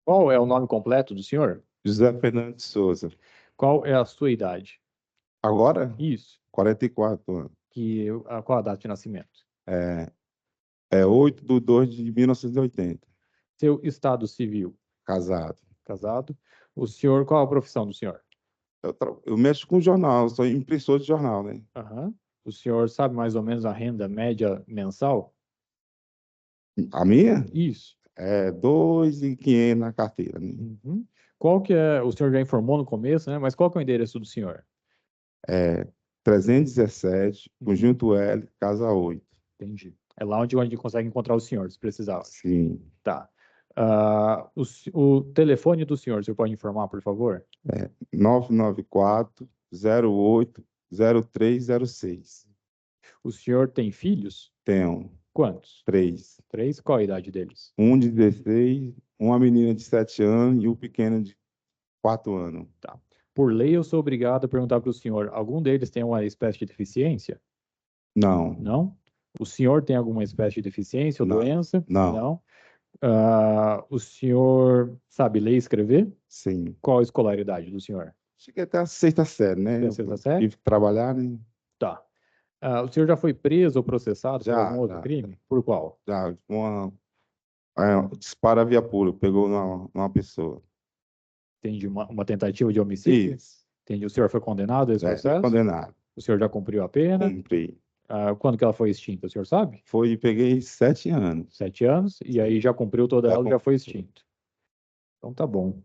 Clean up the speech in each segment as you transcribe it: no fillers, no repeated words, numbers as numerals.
Qual é o nome completo do senhor? José Fernando de Souza. Qual é a sua idade? Agora, Isso. 44 anos. Qual a data de nascimento? É, é 8/2/1980. Seu estado civil? Casado. Casado. O senhor, qual a profissão do senhor? Eu mexo com jornal, sou impressor de jornal, né? Aham. O senhor sabe mais ou menos a renda média mensal? A minha Isso. é 2.500 na carteira, né? Uhum. Qual que é, o senhor já informou no começo, né? Mas qual que é o endereço do senhor? É 317, Uhum. conjunto L, casa 8. Entendi. É lá onde a gente consegue encontrar o senhor, se precisar. Sim. Tá. O telefone do senhor, o senhor pode informar, por favor? 994-08-0306. O senhor tem filhos? Tenho Quantos? 3. Três? Qual a idade deles? Um de 16, uma menina de 7 anos e o pequeno de 4 anos. Tá. Por lei, eu sou obrigado a perguntar para o senhor: algum deles tem uma espécie de deficiência? Não, Não? O senhor tem alguma espécie de deficiência ou não, doença? não, Não. O senhor sabe ler e escrever? sim. Qual a escolaridade do senhor? Cheguei até a sexta série, né? Tem Eu sexta série? tive que trabalhar, né? Tá. O senhor já foi preso ou processado por algum Já, outro já, crime? Por qual? já. Disparo a via pública, pegou numa pessoa. Entendi. Uma tentativa de homicídio? Isso, Entendi. O senhor foi condenado a esse fui processo? condenado. O senhor já cumpriu a pena? Cumpri. Quando que ela foi extinta? O senhor sabe? Peguei 7 anos. 7 anos. E aí Sim, já cumpriu toda já ela e já foi cumpri. extinto. Então tá bom.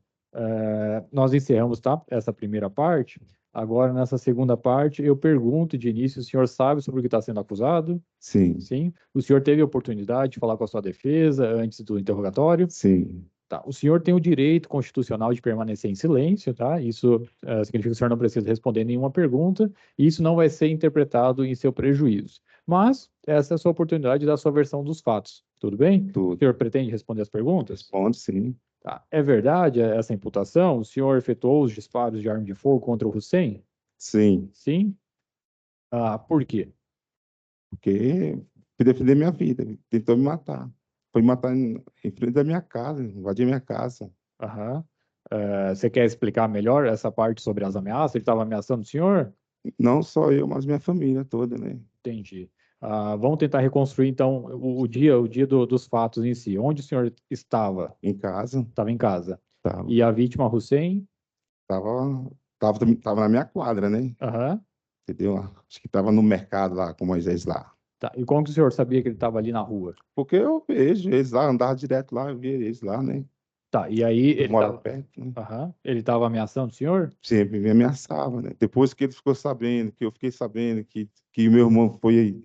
Nós encerramos, tá? Essa primeira parte. Agora, nessa segunda parte, eu pergunto de início: o senhor sabe sobre o que está sendo acusado? Sim, Sim. O senhor teve a oportunidade de falar com a sua defesa antes do interrogatório? sim. Tá. O senhor tem o direito constitucional de permanecer em silêncio, tá? Isso significa que o senhor não precisa responder nenhuma pergunta, e isso não vai ser interpretado em seu prejuízo. Mas essa é a sua oportunidade de dar a sua versão dos fatos. Tudo bem? O Tudo. senhor pretende responder as perguntas? Responde, sim. Tá. É verdade essa imputação? O senhor efetuou os disparos de arma de fogo contra o Hussein? Sim, Sim. Por quê? porque fui defender minha vida. Tentou me matar. Foi me matar em frente da minha casa, invadir minha casa. Aham. Você quer explicar melhor essa parte sobre as ameaças? Ele estava ameaçando o senhor? Não só eu, mas minha família toda, né? Entendi. Vamos tentar reconstruir, então, o dia dos fatos em si. Onde o senhor estava? Em casa, Estava em casa. tava, E a vítima, Hussein? tava, tava na minha quadra, né? Aham. Entendeu? Acho que tava no mercado lá, com Moisés lá. Tá. E como que o senhor sabia que ele estava ali na rua? Porque eu vejo eles lá, andava direto lá, eu via eles lá, né? Tá. E aí Eu ele morava estava, perto, né? ele estava ameaçando o senhor? Sempre me ameaçava, né? Depois que ele ficou sabendo, que eu fiquei sabendo que meu irmão foi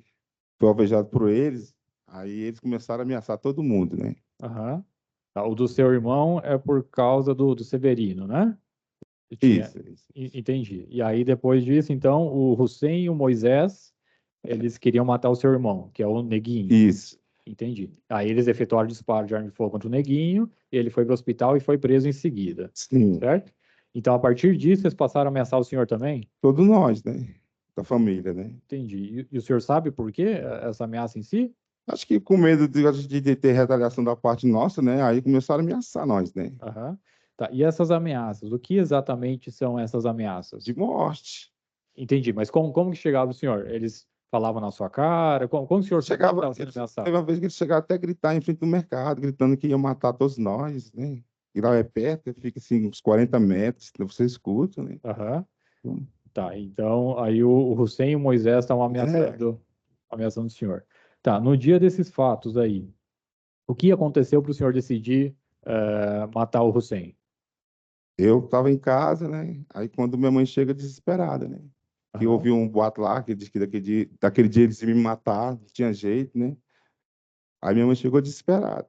alvejado por eles, aí eles começaram a ameaçar todo mundo, né? Aham. Tá. O do seu irmão é por causa do Severino, né? E tinha, Isso. entendi. E aí, depois disso, então, o Hussein e o Moisés, eles queriam matar o seu irmão, que é o Neguinho. Isso. Entendi. Aí eles efetuaram disparo de arma de fogo contra o Neguinho, ele foi para o hospital e foi preso em seguida, Sim. certo? Então, a partir disso, eles passaram a ameaçar o senhor também? Todos nós, né? Da família, né? Entendi. E o senhor sabe por quê essa ameaça em si? Acho que com medo de ter retaliação da parte nossa, né? Aí começaram a ameaçar nós, né? Aham. Tá. E essas ameaças, o que exatamente são essas De ameaças? morte. Entendi, mas como que chegava o senhor? Eles falavam na sua cara? Como o senhor sabia que Chegava, estava sendo ameaçado? teve uma vez que eles chegaram até a gritar em frente do mercado, gritando que ia matar todos nós, né? E lá é perto, fica assim, uns 40 metros, então você escuta, né? Aham. Tá, então aí o Hussein e o Moisés estavam É, ameaçando o senhor. Tá, no dia desses fatos aí, o que aconteceu para o senhor decidir matar o Hussein? eu estava em casa, né? Aí quando minha mãe chega desesperada, né? Que Aham. houve um boato lá que diz que daquele dia eles iam me matar, não tinha jeito, né? Aí minha mãe chegou desesperada,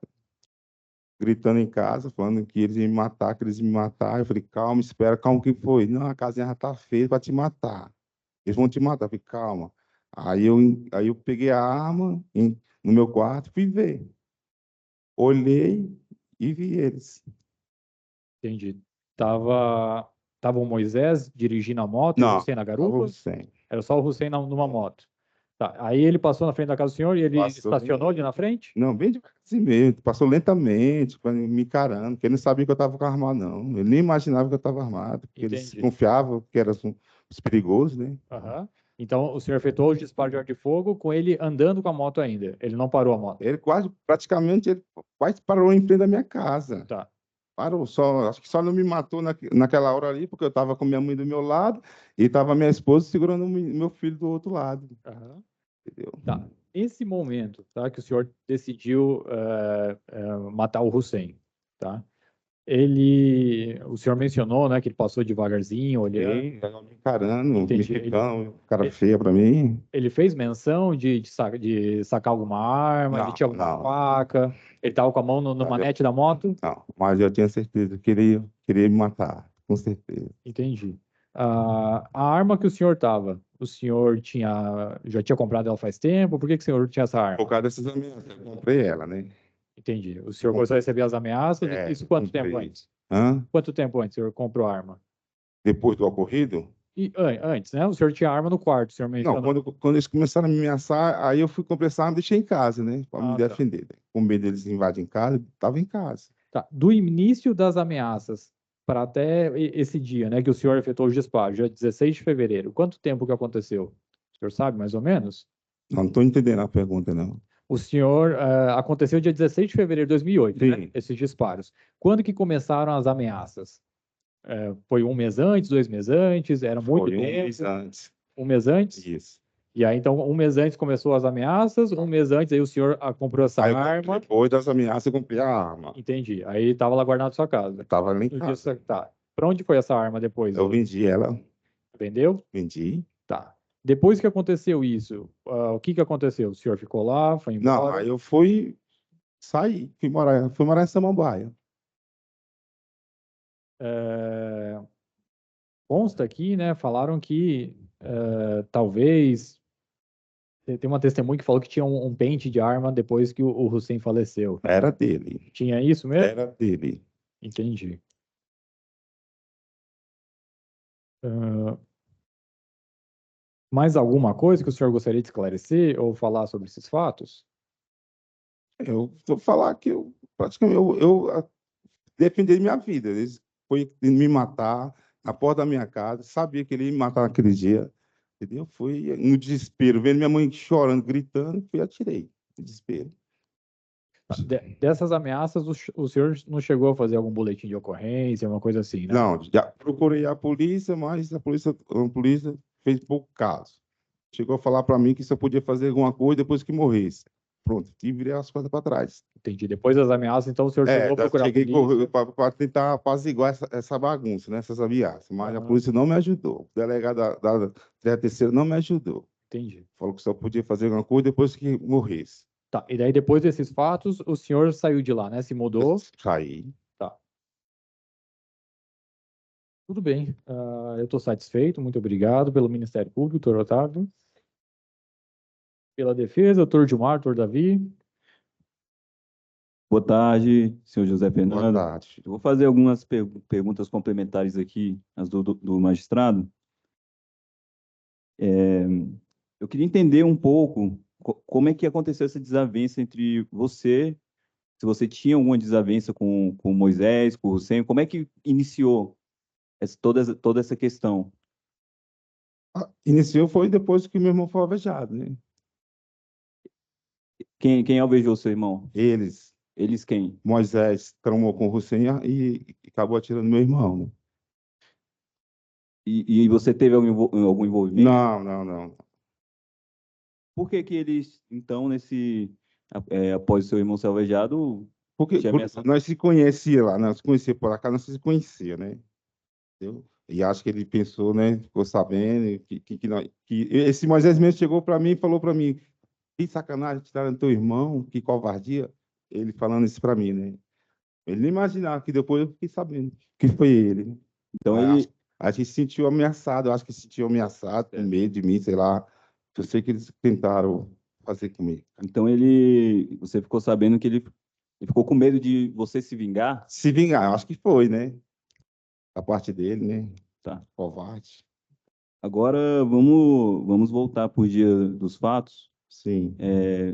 gritando em casa, falando que eles iam me matar, que eles iam me matar. Eu falei, calma, espera, calma, o que foi? Não, a casinha já tá feia para te matar. Eles vão te matar. Eu falei, calma. Aí eu peguei a arma no meu quarto e fui ver. Olhei e vi eles. Entendi. Tava, tava o Moisés dirigindo a moto e o Não, Hussein na tava o garupa? Hussein. Era só o Hussein numa moto. Tá. Aí ele passou na frente da casa do senhor e ele Passou estacionou bem. ali na frente? Não, bem devagarzinho mesmo. Passou lentamente, me encarando, porque ele não sabia que eu estava com arma, não. Ele nem imaginava que eu estava armado, porque eles Entendi. confiavam que era os perigosos, né? Aham. Então, o senhor efetuou os disparos de arma de fogo com ele andando com a moto ainda. Ele não parou a moto. Ele praticamente, ele quase parou em frente da minha casa. Tá. Parou, só, acho que só não me matou naquela hora ali, porque eu estava com minha mãe do meu lado e estava minha esposa segurando meu filho do outro lado, Aham. entendeu? Tá. Esse momento, tá, que o senhor decidiu matar o Hussein, tá? O senhor mencionou, né, que ele passou devagarzinho, olhando. Bem, ela me encarando, Entendi. mexicano, cara Ele, feia para mim. ele fez menção de sacar alguma arma, de Não, tinha alguma não, faca. Ele tava com a mão no mas eu, manete da moto. não, mas eu tinha certeza que queria me matar, com certeza. Entendi. A arma que o senhor tava, o senhor já tinha comprado ela faz tempo? Por que que o senhor tinha essa Por arma? causa dessas ameaças, eu comprei ela, né? Entendi. O senhor começou a receber as ameaças. Isso quanto tempo Comprei. antes? Hã? Quanto tempo antes o senhor comprou a arma? Depois do ocorrido? E antes, né? O senhor tinha arma no quarto, o senhor Não, mencionou. quando eles começaram a me ameaçar, aí eu fui comprar essa arma e deixei em casa, né? Para me Ah, tá. defender, né? Com medo deles invadirem casa, estava em casa. Tá. Do início das ameaças para até esse dia, né, que o senhor efetuou os disparos, dia 16 de fevereiro, quanto tempo que aconteceu? O senhor sabe, mais ou menos? Não estou entendendo a pergunta, não. O senhor, aconteceu dia 16 de fevereiro de 2008, né, Sim, esses disparos. Quando que começaram as ameaças? Foi um mês antes, 2 meses antes? Era muito foi um mês tempo? antes. Um mês antes? Isso. E aí, então, um mês antes começou as ameaças, um mês antes aí o senhor comprou essa Aí, arma. depois das ameaças, eu comprei a arma. Entendi. Aí estava lá guardado na sua Eu casa. estava lá em No dia, casa. tá. Para onde foi essa arma depois? Eu vendi ela, Vendeu? vendi. Tá. Depois que aconteceu isso, o que que aconteceu? O senhor ficou lá, foi Não, embora? aí eu fui sair, fui morar em Samambaia. É, consta aqui, né? Falaram que talvez tem uma testemunha que falou que tinha um pente de arma depois que o Hussein faleceu. Era dele. Tinha isso mesmo? Era dele. Entendi. Ah, mais alguma coisa que o senhor gostaria de esclarecer ou falar sobre esses fatos? Eu vou falar que eu praticamente eu defendi minha vida. Eles foi me matar na porta da minha casa, sabia que ele ia me matar naquele dia, entendeu? Fui no desespero, vendo minha mãe chorando, gritando, fui e atirei, no desespero. Tá. Dessas ameaças, o senhor não chegou a fazer algum boletim de ocorrência, uma coisa assim, né? Não, já procurei a polícia, mas a polícia fez pouco caso. Chegou a falar para mim que só podia fazer alguma coisa depois que morresse. Pronto, e virei as costas para trás. Entendi. Depois das ameaças, então o senhor chegou a procurar a Cheguei polícia. para tentar apaziguar essa bagunça, né, essas ameaças, mas a Aham, polícia não me ajudou. O delegado da 13ª não me ajudou. entendi. Falou que só podia fazer alguma coisa depois que morresse. Tá. E daí, depois desses fatos, o senhor saiu de lá, né? Se Eu mudou. saí. Tá. Tudo bem. Eu estou satisfeito. Muito obrigado pelo Ministério Público, doutor Otávio. Pela defesa, doutor Gilmar, doutor Davi. Boa tarde, senhor José Boa Fernando. tarde. Eu vou fazer algumas perguntas complementares aqui, as do magistrado. Eu queria entender um pouco como é que aconteceu essa desavença entre você, se você tinha alguma desavença com Moisés, com o Hussein, como é que iniciou toda essa questão? Iniciou foi depois que meu irmão foi alvejado, né? Quem alvejou seu irmão? Eles, Eles quem? Moisés, tramou com o Hussein e acabou atirando meu irmão, né? E você teve algum envolvimento? Não, não, não. Por que que eles, então, após o seu irmão ser alvejado, Porque te ameaçaram? nós se conhecia lá, nós se conhecia por cá, nós se conhecia, né? Entendeu? E acho que ele pensou, né? Ficou sabendo que esse Moisés mesmo chegou para mim e falou para mim: que sacanagem, tiraram teu irmão, que covardia. Ele falando isso para mim, né? Ele nem imaginava que depois eu fiquei sabendo que foi ele, né? Então Aí ele, a gente se sentiu ameaçado, eu acho que se sentiu ameaçado, com medo de mim, sei lá. Eu sei que eles tentaram fazer comigo. você ficou sabendo que ele ficou com medo de você se vingar? Se vingar, eu acho que foi, né? Da parte dele, né? Tá. Covarde. Agora vamos voltar para o dia dos fatos. Sim.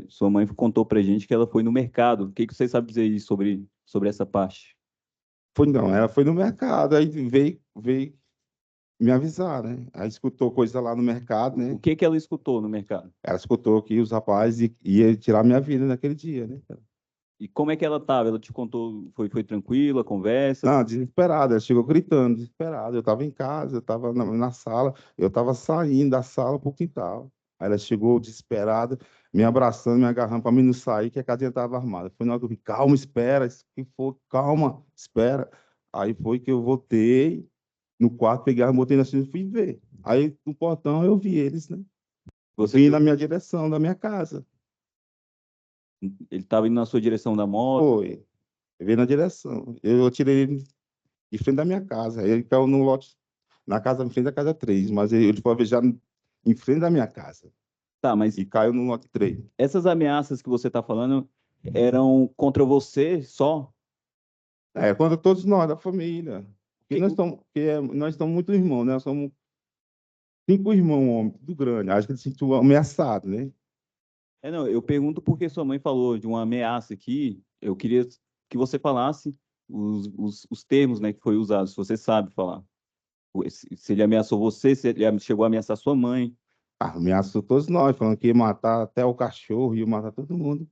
Sua mãe contou para a gente que ela foi no mercado. O que que você sabe dizer aí sobre essa parte? Não, ela foi no mercado, aí veio me avisar, né? Aí escutou coisa lá no mercado, O né? que ela escutou no mercado? Ela escutou que os rapazes iam tirar minha vida naquele dia, né? E como é que ela estava? Ela te contou, foi tranquila a conversa? Não, desesperada, ela chegou gritando, desesperada. Eu estava em casa, eu estava na sala, eu estava saindo da sala para o quintal. Aí ela chegou desesperada, me abraçando, me agarrando para mim não sair, que a casinha estava armada. Foi na hora que eu vi, calma, espera, isso que for, calma, espera. Aí foi que eu voltei no quarto, peguei a botei na cima e fui ver. Aí no portão eu vi eles, né? Você Vim viu? na minha direção, da minha casa. Ele estava indo na sua direção da moto. Foi, veio na direção. Eu tirei ele de frente da minha casa. Ele caiu no lote, na casa, em frente da casa 3, mas ele foi já em frente da minha casa. Tá, mas E caiu no lote 3. essas ameaças que você está falando eram contra você só? É, contra todos nós, da família. Porque Que- nós estamos muito irmãos, né? Nós somos 5 irmãos, homem, tudo grande. Acho que ele se sentiu ameaçado, né? Não, eu pergunto porque sua mãe falou de uma ameaça aqui. Eu queria que você falasse os termos, né, que foi usado, se você sabe falar. Se ele ameaçou você, se ele chegou a ameaçar sua mãe. Ameaçou todos nós, falando que ia matar até o cachorro, ia matar todo mundo.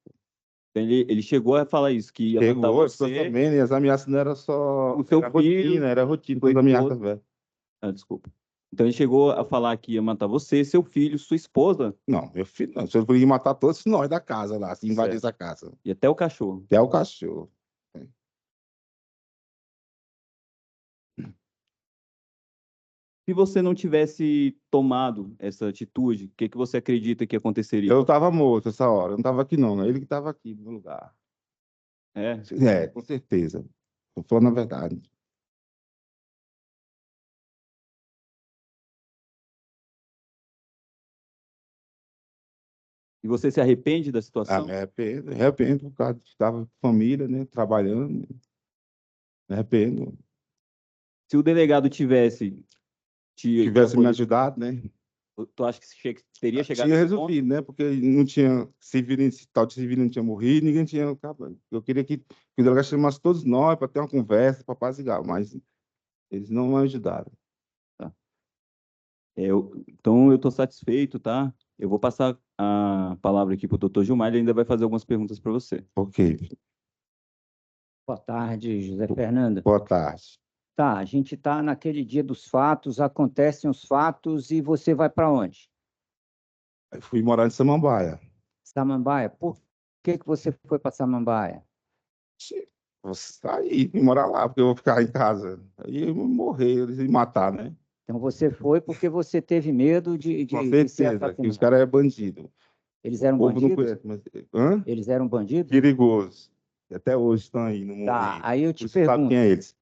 Então, ele chegou a falar isso, que ia matar Chegou, ficou você, sabendo, e as ameaças não eram só. o seu filho, Era rotina, sua toda ameaça, esposa. velho. Desculpa. Então ele chegou a falar que ia matar você, seu filho, sua esposa, Não, meu filho, não. Se eu podia matar todos nós da casa lá, se invadir certo, essa casa. e até o cachorro. Até o cachorro. Se você não tivesse tomado essa atitude, o que que você acredita que aconteceria? Eu estava morto essa hora, eu não estava aqui, não. Ele que estava aqui no lugar. É, É, com certeza. Estou falando a verdade. e você se arrepende da situação? Me arrependo, por causa de estar com família, né? Trabalhando. Me arrependo. Se o delegado tivesse te Tivesse me acolhido, ajudado, né? tu acha que teria chegado Tinha nesse ponto? resolvido, né? Porque não tinha civil, tal de civil não tinha morrido, ninguém tinha acabado. Eu queria que o delegado chamasse todos nós para ter uma conversa, para apaziguar, mas eles não me ajudaram. Tá. Então eu estou satisfeito, tá? Eu vou passar a palavra aqui para o doutor Gilmar, ele ainda vai fazer algumas perguntas para você. Ok. Boa tarde, José Fernando. Boa tarde. Tá, a gente está naquele dia dos fatos, acontecem os fatos e você vai para onde? Aí fui morar em Samambaia. Samambaia. Por que você foi para Samambaia? Vou sair, vim morar lá, porque eu vou ficar em casa. Aí eu vou morrer, eles iam me matar, né? Então você foi porque você teve medo de, Com de, de ser certeza, que os assassinado. caras é bandido. Eles O eram povo não bandidos? conhece, mas... Hã? Eles eram bandidos? Perigoso. E até hoje estão aí, não Tá, morreram. aí Por isso sabe quem é eles.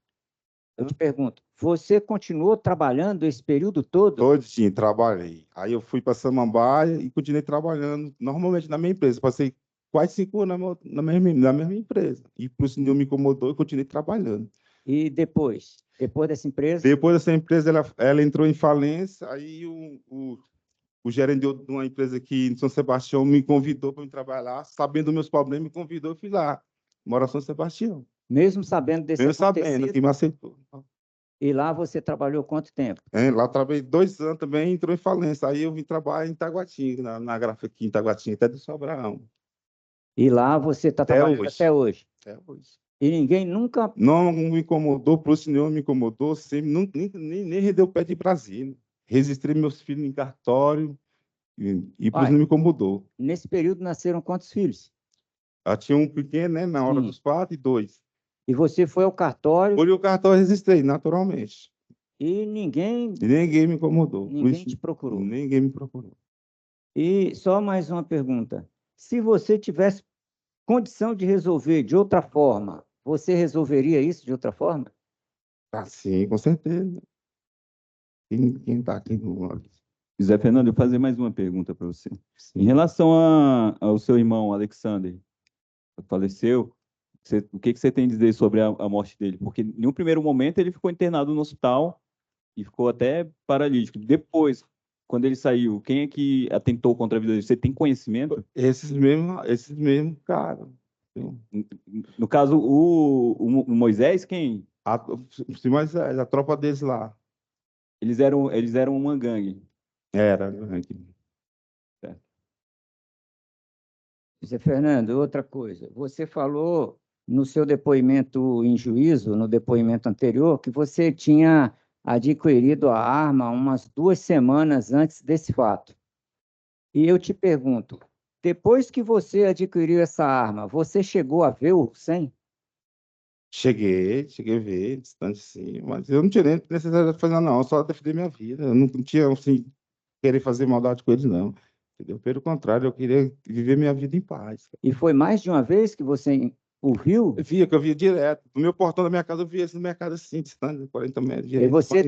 eu te pergunto, você continuou trabalhando esse período todo? Todo dia trabalhei. Aí eu fui para Samambaia e continuei trabalhando normalmente na minha empresa. Passei quase 5 anos na mesma empresa. E por isso não me incomodou e continuei trabalhando. E depois dessa empresa, Depois dessa empresa, ela entrou em falência, aí o gerente de uma empresa aqui em São Sebastião me convidou para me trabalhar, sabendo dos meus problemas, me convidou, eu fui lá, moro em São Sebastião. mesmo sabendo desse Mesmo sabendo acontecido, que me aceitou. e lá você trabalhou quanto tempo? Lá eu trabalhei 2 anos também, entrou em falência. Aí eu vim trabalhar em Taguatinga, na gráfica aqui em Taguatinga, até do Sobrão. E lá você está Até trabalhando hoje. até hoje. Até hoje. E ninguém nunca. Não me incomodou, por isso não me incomodou, sempre, nem rendeu o pé de Brasília. Registrei meus filhos em cartório e por isso Olha, não me incomodou. nesse período nasceram quantos filhos? Eu tinha um pequeno, né, na hora Sim. dos 4 e 2. E você foi ao cartório Por o cartório registrei, naturalmente. e ninguém, E ninguém me incomodou. Por ninguém isso, te procurou. ninguém me procurou. E só mais uma pergunta. Se você tivesse condição de resolver de outra forma, você resolveria isso de outra forma? Ah, sim, com certeza. Quem está aqui no... José Fernando, eu vou fazer mais uma pergunta para você. Sim. Em relação ao seu irmão, Alexander, que faleceu, o que que você tem a dizer sobre a morte dele? Porque, em um primeiro momento, ele ficou internado no hospital e ficou até paralítico. Depois, quando ele saiu, quem é que atentou contra a vida dele? Você tem conhecimento? Esses mesmo cara. No caso, o Moisés, quem? Mas a tropa deles lá Eles eram uma gangue. era. Zé Fernando, outra coisa. Você falou no seu depoimento em juízo, no depoimento anterior, que você tinha adquirido a arma umas 2 semanas antes desse fato. E eu te pergunto, depois que você adquiriu essa arma, você chegou a ver o Hussein? Cheguei a ver, distante sim, mas eu não tinha nem necessidade de fazer nada, não, só defender minha vida. Eu não tinha, assim, querer fazer maldade com eles, não. Entendeu? Pelo contrário, eu queria viver minha vida em paz. E foi mais de uma vez que você o viu? Eu via direto. No meu portão da minha casa, eu via esse no mercado assim, distante, 40 metros. E você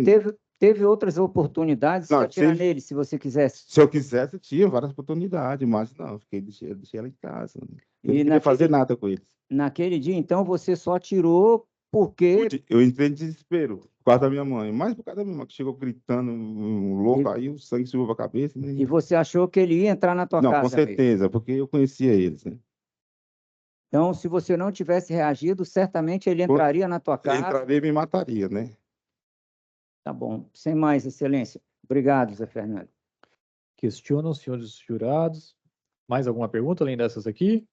teve outras oportunidades de Não, atirar nele, se você quisesse. se eu quisesse, eu tinha várias oportunidades, mas não, eu deixei ela em casa. Eu E não queria fazer nada com eles. naquele dia, então, você só atirou porque... Eu entrei em desespero por causa da minha mãe, mais por causa da minha mãe, que chegou gritando, louco, aí o sangue subiu para a cabeça. Né? E você achou que ele ia entrar na tua Não, casa com mesmo. certeza, porque eu conhecia eles. Né? Então, se você não tivesse reagido, certamente ele entraria na tua Ele casa. entraria e me mataria, né? Tá bom. Sem mais, Excelência. Obrigado, Zé Fernando. Questionam os senhores jurados. Mais alguma pergunta além dessas aqui?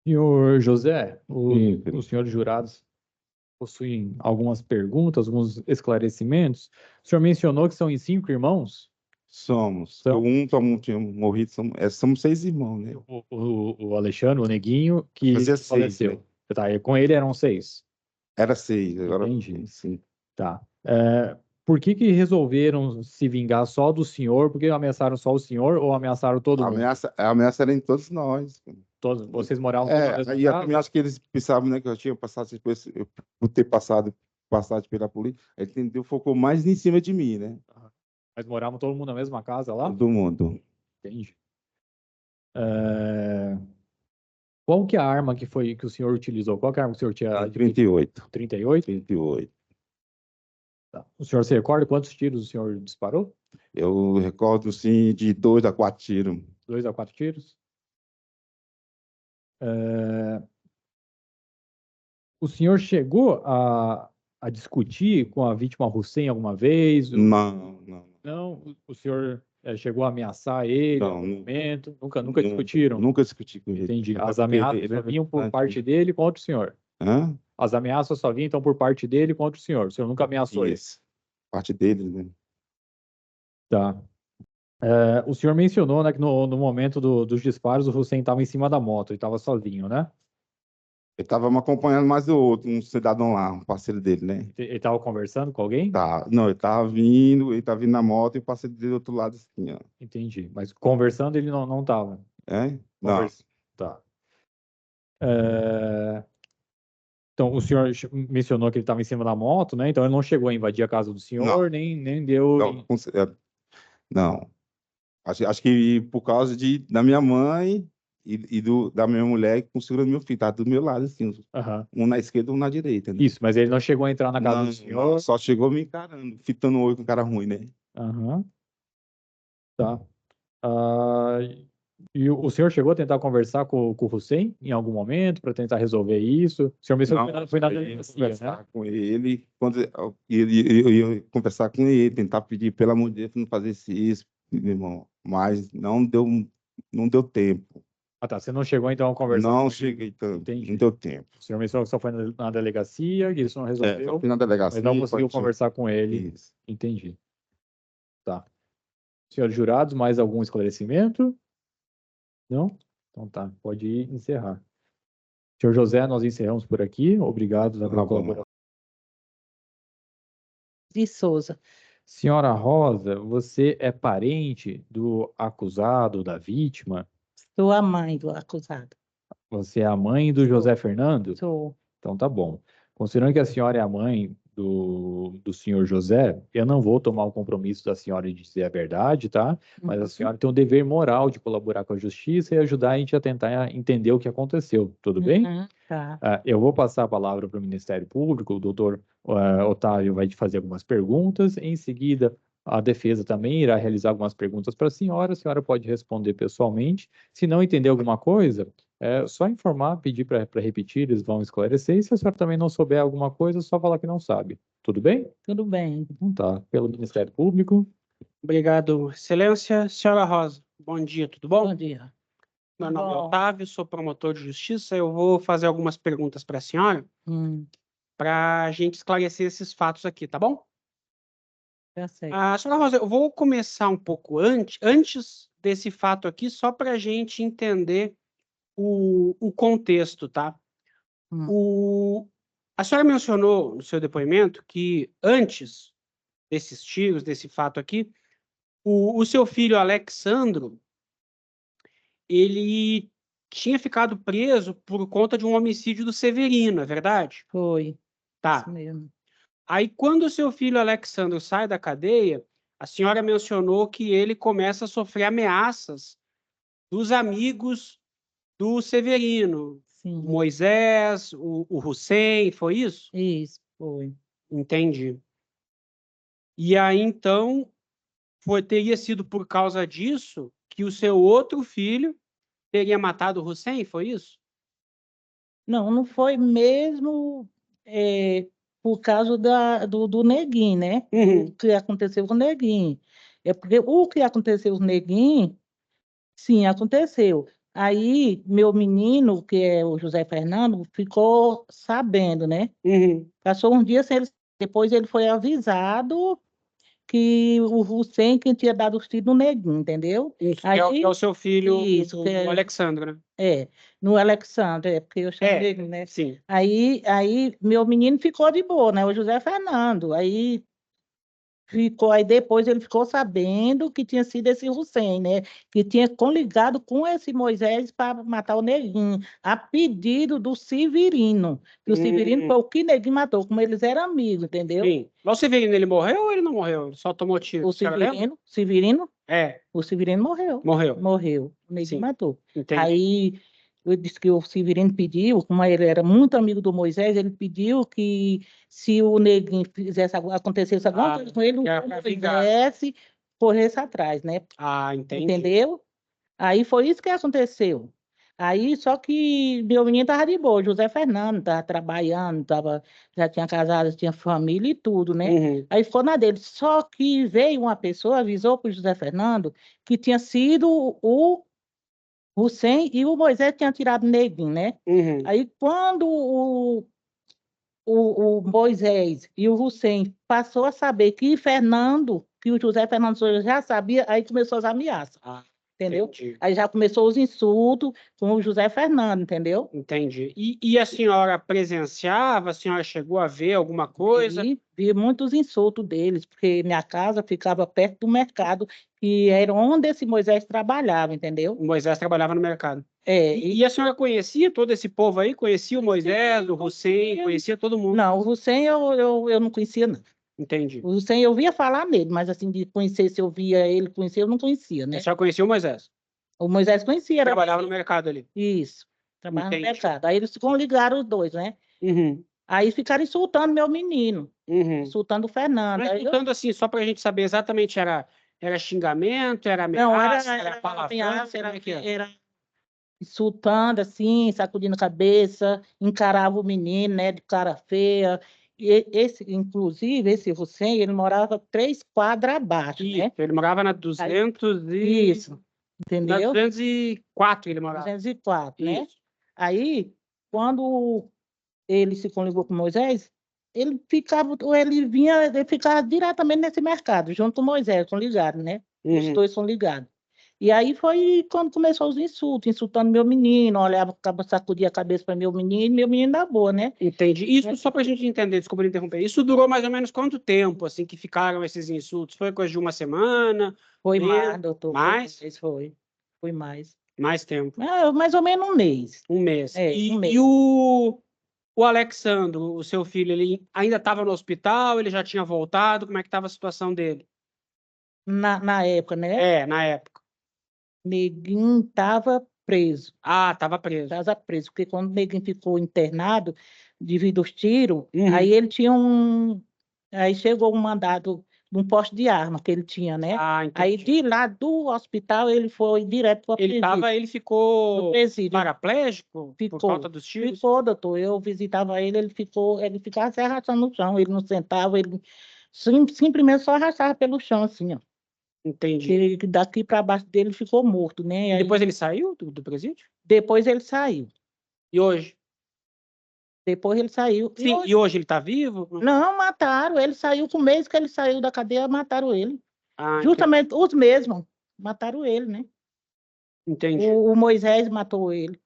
Senhor José, Sim, os senhores jurados possuem algumas perguntas, alguns esclarecimentos. O senhor mencionou que são em 5 irmãos? somos. São Tinha morrido, somos 6 irmãos, né? o Alexandre, o Neguinho, que Fazia 6, faleceu. né? Tá, e com ele eram 6. Era 6, agora Entendi. sim. Tá. Por que resolveram se vingar só do senhor? Por que ameaçaram só o senhor ou ameaçaram todo A mundo? ameaça era em todos nós. Todos, vocês moravam todos na mesma E eu casa? também acho que eles pensavam, né, que eu tinha passado, por ter passado pela polícia, ele entendeu, focou mais em cima de mim, né? Mas moravam todo mundo na mesma casa lá? Todo mundo. Entendi. Qual que é a arma que o senhor utilizou? Qual que é a arma que o senhor tinha adquirido? 38. 38? 38. Tá. O senhor se recorda quantos tiros o senhor disparou? Eu recordo, sim, de 2 a 4 tiros. 2 a 4 tiros? O senhor chegou a discutir com a vítima Hussein alguma vez? Não. Não? O senhor chegou a ameaçar ele em Não, algum não. momento? Nunca discutiram? Nunca discuti com ele. Entendi. Até As porque ameaças ele só era vinham por bastante- parte dele contra o senhor? Hã? As ameaças só vinham, então, por parte dele contra o senhor. O senhor nunca ameaçou ele? Isso. Parte deles, né? Tá. O senhor mencionou, né, que no momento dos disparos, o Hussein estava em cima da moto, ele estava sozinho, né? Ele estava me acompanhando mais o outro, um cidadão lá, um parceiro dele, né? Ele estava conversando com alguém? Tá. Não, ele estava vindo na moto e o parceiro dele do outro lado assim, ó. Entendi. Mas conversando ele não estava. É? Não. Tá. Então, o senhor mencionou que ele estava em cima da moto, né? Então, ele não chegou a invadir a casa do senhor, nem deu... Não. Acho que por causa da minha mãe da minha mulher que segurando meu filho, tá do meu lado, assim, Aham. um na esquerda, um na direita, né? Isso, mas ele não chegou a entrar na casa do senhor? Só chegou me encarando, fitando o olho com um cara ruim, né? Aham. Tá. E o senhor chegou a tentar conversar com o Hussein em algum momento para tentar resolver isso? O senhor mencionou que foi na eu ia delegacia, conversar né? com ele, eu ia conversar com ele, tentar pedir, pelo amor de Deus, para não fazer isso, meu irmão, mas não deu tempo. Ah, tá. Você não chegou, então, a conversar com Não ele? cheguei tanto, Entendi. não deu tempo. O senhor mencionou que só foi na delegacia, que isso não Só resolveu, fui na delegacia. mas não conseguiu conversar com ele. Isso. Entendi. Tá. Senhores jurados, mais algum esclarecimento? Não? Então tá, pode encerrar. Senhor José, nós encerramos por aqui. Obrigado pela Tá bom. colaboração. de Souza. Senhora Rosa, você é parente do acusado, da vítima? Sou a mãe do acusado. Você é a mãe do José Fernando? Sou. Então tá bom. Considerando que a senhora é a mãe do senhor José, eu não vou tomar o compromisso da senhora de dizer a verdade, tá? Mas a senhora tem o dever moral de colaborar com a justiça e ajudar a gente a tentar entender o que aconteceu, tudo bem? Tá. Eu vou passar a palavra para o Ministério Público, o doutor Otávio vai te fazer algumas perguntas, em seguida a defesa também irá realizar algumas perguntas para a senhora pode responder pessoalmente. Se não entender alguma coisa, é só informar, pedir para repetir, eles vão esclarecer, e se a senhora também não souber alguma coisa, é só falar que não sabe. Tudo bem? Tudo bem. Então tá, pelo Ministério Público. Obrigado, Excelência. Senhora Rosa, bom dia, tudo bom? Bom dia. Meu nome é Bom. Otávio, sou promotor de justiça. Eu vou fazer algumas perguntas para a senhora, para a gente esclarecer esses fatos aqui, tá bom? Já sei. Senhora Rosa, eu vou começar um pouco antes desse fato aqui, só para a gente entender o contexto, tá? A senhora mencionou no seu depoimento que antes desses tiros, desse fato aqui, o seu filho Alexandro, ele tinha ficado preso por conta de um homicídio do Severino, é verdade? Foi. Tá. Isso mesmo. Aí, quando o seu filho Alexandro sai da cadeia, a senhora mencionou que ele começa a sofrer ameaças dos amigos do Severino, Sim. o Moisés, o Hussein, foi isso? Isso, foi. Entendi. E aí, então, teria sido por causa disso que o seu outro filho teria matado o Hussein, foi isso? Não, não foi mesmo por causa do Neguinho, né? Uhum. O que aconteceu com o Neguinho. É porque o que aconteceu com o Neguinho, sim, aconteceu. Aí, meu menino, que é o José Fernando, ficou sabendo, né? Uhum. Passou uns dias, depois ele foi avisado que o Hussein quem tinha dado os tiros no Neguinho, entendeu? Isso, que Aí, é o seu filho, isso, que o Alexandre, né? no Alexandre, porque eu chamo dele, né? Sim. Aí meu menino ficou de boa, né? O José Fernando. Aí depois ele ficou sabendo que tinha sido esse Hussein, né? Que tinha coligado com esse Moisés para matar o Neguinho, a pedido do Severino. Que o Severino foi o que Neguinho matou, como eles eram amigos, entendeu? Sim. Mas o Severino, ele morreu ou ele não morreu? Ele só tomou tiro? O A senhora lembra? Severino, É, o Severino morreu. morreu. Morreu. O Sim. Neguinho matou. Entendi. Aí eu disse que o Severino pediu, como ele era muito amigo do Moisés, ele pediu que se o Neguinho acontecesse alguma coisa com ele, o Moisés corresse atrás, né? Entendi. Entendeu? Aí foi isso que aconteceu. Aí, só que meu menino estava de boa, José Fernando, estava trabalhando, já tinha casado, tinha família e tudo, né? Uhum. Aí ficou na dele. Só que veio uma pessoa, avisou para o José Fernando que tinha sido o Hussein e o Moisés tinham tirado o Neguinho, né? Uhum. Aí, quando o Moisés e o Hussein passou a saber que o José Fernando Souza já sabia, aí começou as ameaças. Entendeu? Entendi. Aí já começou os insultos com o José Fernando, entendeu? Entendi. E a senhora presenciava? A senhora chegou a ver alguma coisa? Vi muitos insultos deles, porque minha casa ficava perto do mercado, que era onde esse Moisés trabalhava, entendeu? O Moisés trabalhava no mercado. E E a senhora conhecia todo esse povo aí? Conhecia o Moisés, o Hussein, conhecia todo mundo? não, o Hussein eu não conhecia, não. Entendi. O Hussein eu via falar nele, mas assim, de conhecer, se eu via ele conhecer, eu não conhecia, né? A senhora conhecia o Moisés? O Moisés conhecia, era Trabalhava no mercado ali. isso, trabalhava no Entendi. mercado. Aí eles ficam ligados os dois, né? Uhum. Aí ficaram insultando meu menino, Uhum. insultando o Fernando. Mas Aí insultando assim, só para a gente saber exatamente, era xingamento, era não, ameaça, era palavrão, ameaça, como é que era? era insultando assim, sacudindo a cabeça, encarava o menino, né, de cara feia. Inclusive, esse Hussein, ele morava 3 quadras abaixo, né? Isso, ele morava na 200 Isso, Na entendeu? 204 ele morava. 204, né? Isso. Aí, quando ele se coligou com Moisés, ele ficava diretamente nesse mercado, junto com Moisés, são ligados, né? Os Uhum. dois são ligados. E aí foi quando começou os insultos, insultando meu menino, olhava, sacudia a cabeça para meu menino na boa, né? Entendi. Isso só para a gente entender, desculpa me interromper. Isso durou mais ou menos quanto tempo, assim, que ficaram esses insultos? Foi coisa de uma semana? Foi mais, Menos? doutor. Mais? Foi mais. Mais tempo. Mais ou menos um mês. Um mês. É, um mês. E o Alexandro, o seu filho, ele ainda estava no hospital? Ele já tinha voltado? Como é que estava a situação dele? Na época, né? Na época. Neguinho estava preso. Ah, estava preso. Estava preso, porque quando o Neguinho ficou internado, devido aos tiros, Uhum. aí ele tinha Aí chegou um mandado de um poste de arma que ele tinha, né? Ah, entendi. Aí de lá do hospital ele foi direto para o presídio. Ele ficou No presídio. paraplégico por Ficou. conta dos tiros? Ficou, doutor. Eu visitava ele, ele ficava se arrastando no chão, ele não sentava, ele simplesmente só arrastava pelo chão, assim, ó. Entendi. Ele, daqui para baixo dele ficou morto, né? E Aí, depois ele saiu do presídio? depois ele saiu. E hoje? Depois ele saiu. Sim, e hoje ele está vivo? Não, mataram. Ele saiu com o mês que ele saiu da cadeia, mataram ele. Ah, Justamente os mesmos. Mataram ele, né? entendi. O Moisés matou ele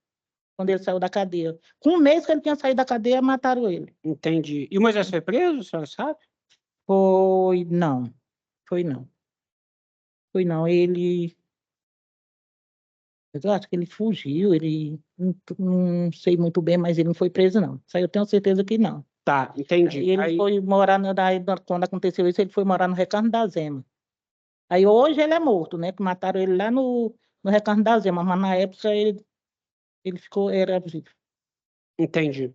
quando ele saiu da cadeia. Com um mês que ele tinha saído da cadeia, mataram ele. Entendi. E o Moisés foi preso, a senhora sabe? Foi não. Foi não. Foi não. Eu acho que ele fugiu, ele não sei muito bem, mas ele não foi preso, não. Isso aí eu tenho certeza que não. Tá, entendi. E ele foi morar, quando aconteceu isso, ele foi morar no Recanto da Zema. Aí hoje ele é morto, né? Que mataram ele lá no Recanto da Zema, mas na época ele era vivo. Entendi.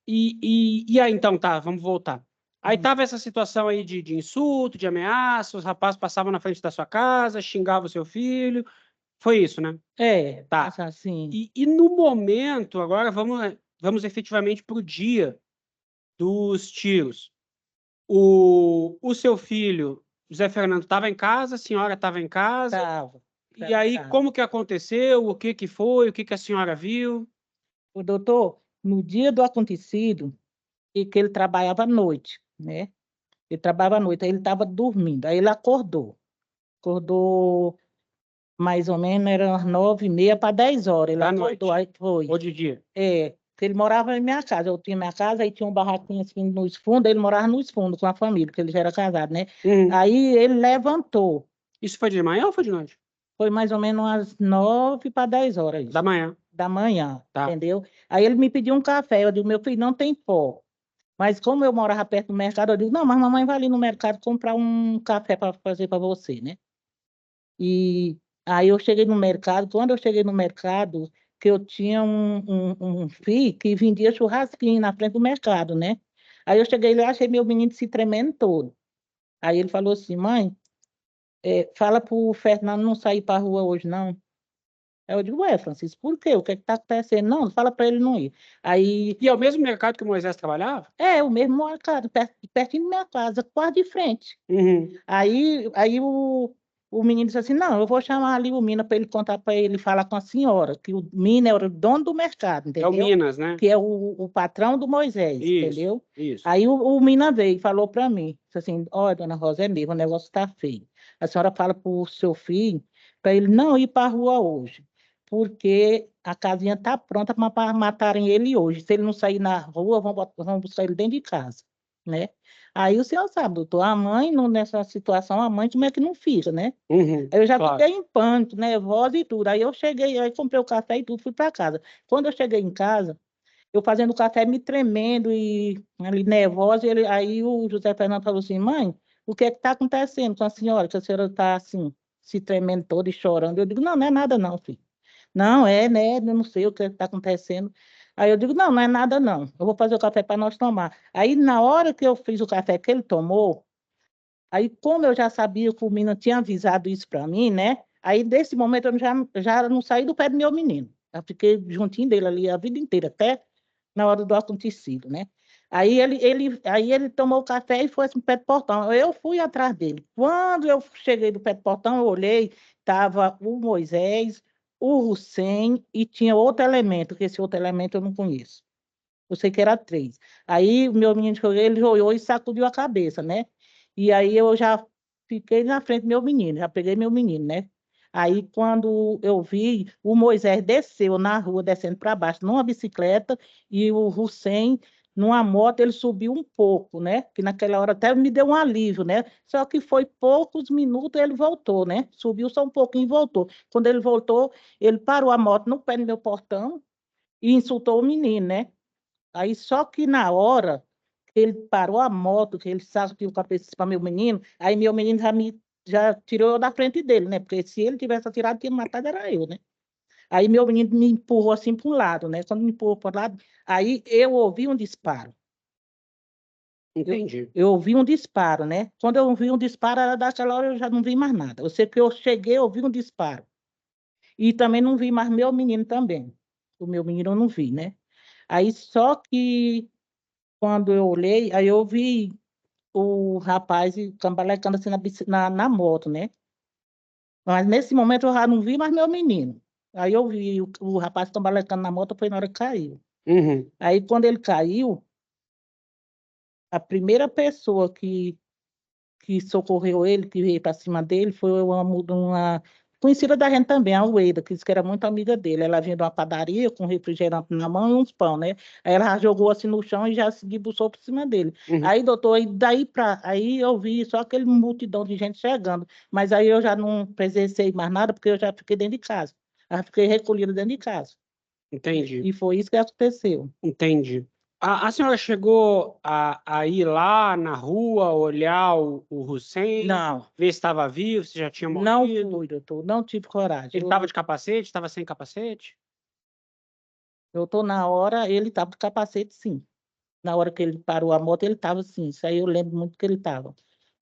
E aí, então, tá, vamos voltar. Aí tava essa situação aí de insulto, de ameaça, os rapazes passavam na frente da sua casa, xingavam o seu filho. Foi isso, né? É, Tá. assim. E no momento, agora vamos efetivamente para o dia dos tiros. O seu filho, José Fernando, estava em casa, a senhora estava em casa. Tava. E aí, como que aconteceu? O que foi? O que a senhora viu? O doutor, no dia do acontecido, e que ele trabalhava à noite, né? Ele trabalhava à noite, aí ele estava dormindo, aí ele acordou. Acordou mais ou menos, era umas 9h30 para 10 horas. Ele Da acordou, noite. aí foi. Ou de dia? Porque ele morava na minha casa. Eu tinha minha casa, aí tinha um barraquinho assim nos fundos, ele morava nos fundos com a família, porque ele já era casado, né? Aí ele levantou. Isso foi de manhã ou foi de noite? Foi mais ou menos umas 9 para 10 horas. Isso. Da manhã. Da manhã, Tá. entendeu? Aí ele me pediu um café. Eu digo, meu filho, não tem pó. Mas como eu morava perto do mercado, eu digo, não, mas mamãe vai ali no mercado comprar um café para fazer para você, né? E aí eu cheguei no mercado. Quando eu cheguei no mercado, que eu tinha um filho que vendia churrasquinho na frente do mercado, né? Aí eu cheguei lá, achei meu menino se tremendo todo. Aí ele falou assim, mãe, fala pro Fernando não sair para a rua hoje, não. Aí eu digo, ué, Francisco, por quê? O que está acontecendo? Não, fala para ele não ir. Aí, E é o mesmo mercado que o Moisés trabalhava? o mesmo mercado, pertinho da minha casa, quase de frente. Aí o menino disse assim, não, eu vou chamar ali o Mina para ele contar para ele, falar com a senhora, que o Mina era o dono do mercado, entendeu? É o Minas, né? Que é o patrão do Moisés, Isso, entendeu? isso. Aí o Mina veio e falou para mim, disse assim, olha, dona Rosa, é mesmo, o negócio está feio. A senhora fala para o seu filho, para ele não ir para a rua hoje, porque a casinha está pronta para matarem ele hoje. Se ele não sair na rua, vão buscar ele dentro de casa, né? Aí o senhor sabe, doutor, a mãe, nessa situação, a mãe como é que não fica, né? Aí eu já claro. fiquei em pânico, nervosa e tudo. Aí eu cheguei, aí comprei o café e tudo, fui para casa. Quando eu cheguei em casa, eu fazendo o café, me tremendo e ali nervosa, aí o José Fernando falou assim, mãe, o que é que está acontecendo com a senhora? Que a senhora está assim, se tremendo toda e chorando. Eu digo, não, não é nada não, filho. Não, né? Eu não sei o que está acontecendo. Aí eu digo, não, não é nada não. Eu vou fazer o café para nós tomar. Aí na hora que eu fiz o café que ele tomou, aí como eu já sabia que o menino tinha avisado isso para mim, né? Aí nesse momento eu já não saí do pé do meu menino. Eu fiquei juntinho dele ali a vida inteira, até na hora do acontecido, né? Aí ele tomou o café e foi assim, pro pé do portão. Eu fui atrás dele. Quando eu cheguei do pé do portão, eu olhei, estava o Moisés, o Hussein e tinha outro elemento, que esse outro elemento eu não conheço. Eu sei que era 3. Aí o meu menino chegou, ele olhou e sacudiu a cabeça, né? E aí eu já fiquei na frente do meu menino, já peguei meu menino, né? Aí, quando eu vi, o Moisés desceu na rua, descendo para baixo, numa bicicleta, e o Hussein, numa moto, ele subiu um pouco, né? Que naquela hora até me deu um alívio, né? Só que foi poucos minutos, ele voltou, né? Subiu só um pouquinho e voltou. Quando ele voltou, ele parou a moto no pé do meu portão e insultou o menino, né? Aí, só que na hora que ele parou a moto, que ele sabe que o capacete para meu menino, aí meu menino já tirou eu da frente dele, né? Porque se ele tivesse atirado, tinha matado era eu, né? Aí meu menino me empurrou assim para um lado, né? Quando me empurrou para o lado, aí eu ouvi um disparo. Entendi. Eu ouvi um disparo, né? Quando eu ouvi um disparo, era daquela hora eu já não vi mais nada. Eu sei que eu cheguei, eu ouvi um disparo. E também não vi mais meu menino também. O meu menino eu não vi, né? Aí só que quando eu olhei, aí eu vi o rapaz cambalecando assim na moto, né? Mas nesse momento eu já não vi mais meu menino. Aí eu vi o rapaz cambalecando na moto, foi na hora que caiu. Uhum. Aí quando ele caiu, a primeira pessoa que socorreu ele, que veio para cima dele, foi uma conhecida da gente também, a Ueda, que disse que era muito amiga dele. Ela vinha de uma padaria com refrigerante na mão e uns pão, né? Aí ela já jogou assim no chão e já se debruçou por cima dele. Uhum. Aí, doutor, aí eu vi só aquele multidão de gente chegando, mas aí eu já não presenciei mais nada, porque eu já fiquei dentro de casa. Eu já fiquei recolhida dentro de casa. Entendi. E foi isso que aconteceu. Entendi. A senhora chegou a ir lá na rua, olhar o Hussein, Não, ver se estava vivo, se já tinha não morrido? fui, doutor, não tive coragem. Ele estava de capacete, estava sem capacete? Eu tô na hora, ele estava de capacete, sim. Na hora que ele parou a moto, ele estava assim. Isso aí eu lembro muito que ele estava.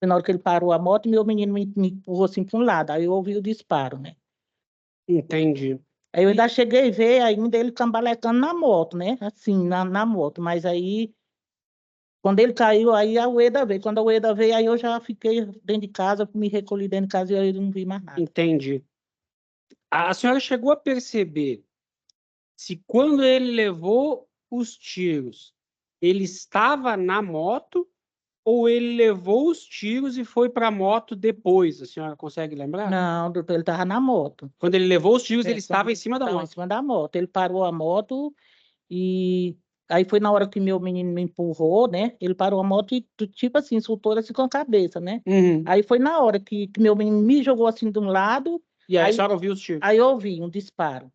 Na hora que ele parou a moto, meu menino me empurrou assim para um lado. Aí eu ouvi o disparo, né? Entendi. Aí eu ainda cheguei a ver ainda ele cambalecando na moto, né? Assim, na moto. Mas aí, quando ele caiu, aí a Ueda veio. Quando a Ueda veio, aí eu já fiquei dentro de casa, me recolhi dentro de casa e aí eu não vi mais nada. Entendi. A senhora chegou a perceber se quando ele levou os tiros, ele estava na moto ou ele levou os tiros e foi para a moto depois? A senhora consegue lembrar? Não, doutor, ele estava na moto. Quando ele levou os tiros, É, ele estava em cima da estava em moto. cima da moto. Ele parou a moto e aí foi na hora que meu menino me empurrou, né? Ele parou a moto e, tipo assim, soltou assim com a cabeça, né? Uhum. Aí foi na hora que meu menino me jogou assim de um lado, E aí a aí, senhora ouviu os tiros? aí eu ouvi um disparo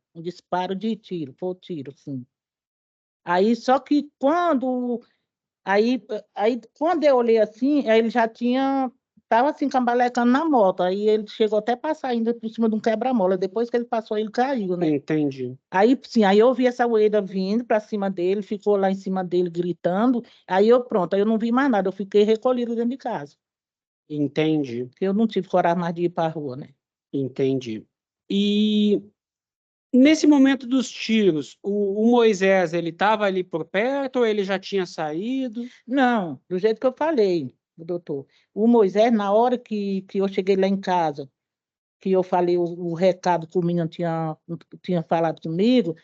de tiro, foi o tiro, sim. Aí só que quando eu olhei assim, aí ele já tava assim, cambalecando na moto, aí ele chegou até a passar ainda por cima de um quebra-mola, depois que ele passou, ele caiu, né? Entendi. Aí, sim, aí eu vi essa Ueda vindo para cima dele, ficou lá em cima dele gritando. Pronto, aí eu não vi mais nada, eu fiquei recolhido dentro de casa, Entendi. porque eu não tive coragem mais de ir para a rua, né? Entendi. E nesse momento dos tiros, o Moisés, ele estava ali por perto ou ele já tinha saído? Não, do jeito que eu falei, doutor. O Moisés, na hora que eu cheguei lá em casa, que eu falei o recado que o menino tinha falado comigo,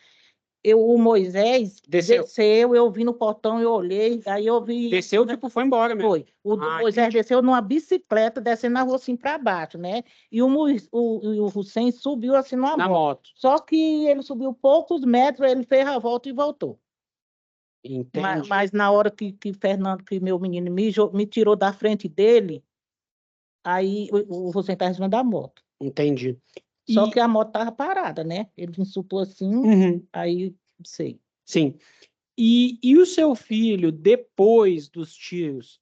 o Moisés desceu, eu vi no portão, eu olhei, aí eu vi. Desceu, tipo, foi embora mesmo. Foi. O Moisés entendi. desceu numa bicicleta, descendo na rua assim para baixo, né? E o Hussein subiu assim numa Na moto. moto. Só que ele subiu poucos metros, ele fez a volta e voltou. Entendi. Mas na hora que meu menino me tirou da frente dele, aí o Hussein estava em cima da moto. Entendi. Só que a moto estava parada, né? Ele me insultou assim, Uhum. aí, não sei. Sim. E o seu filho, depois dos tiros,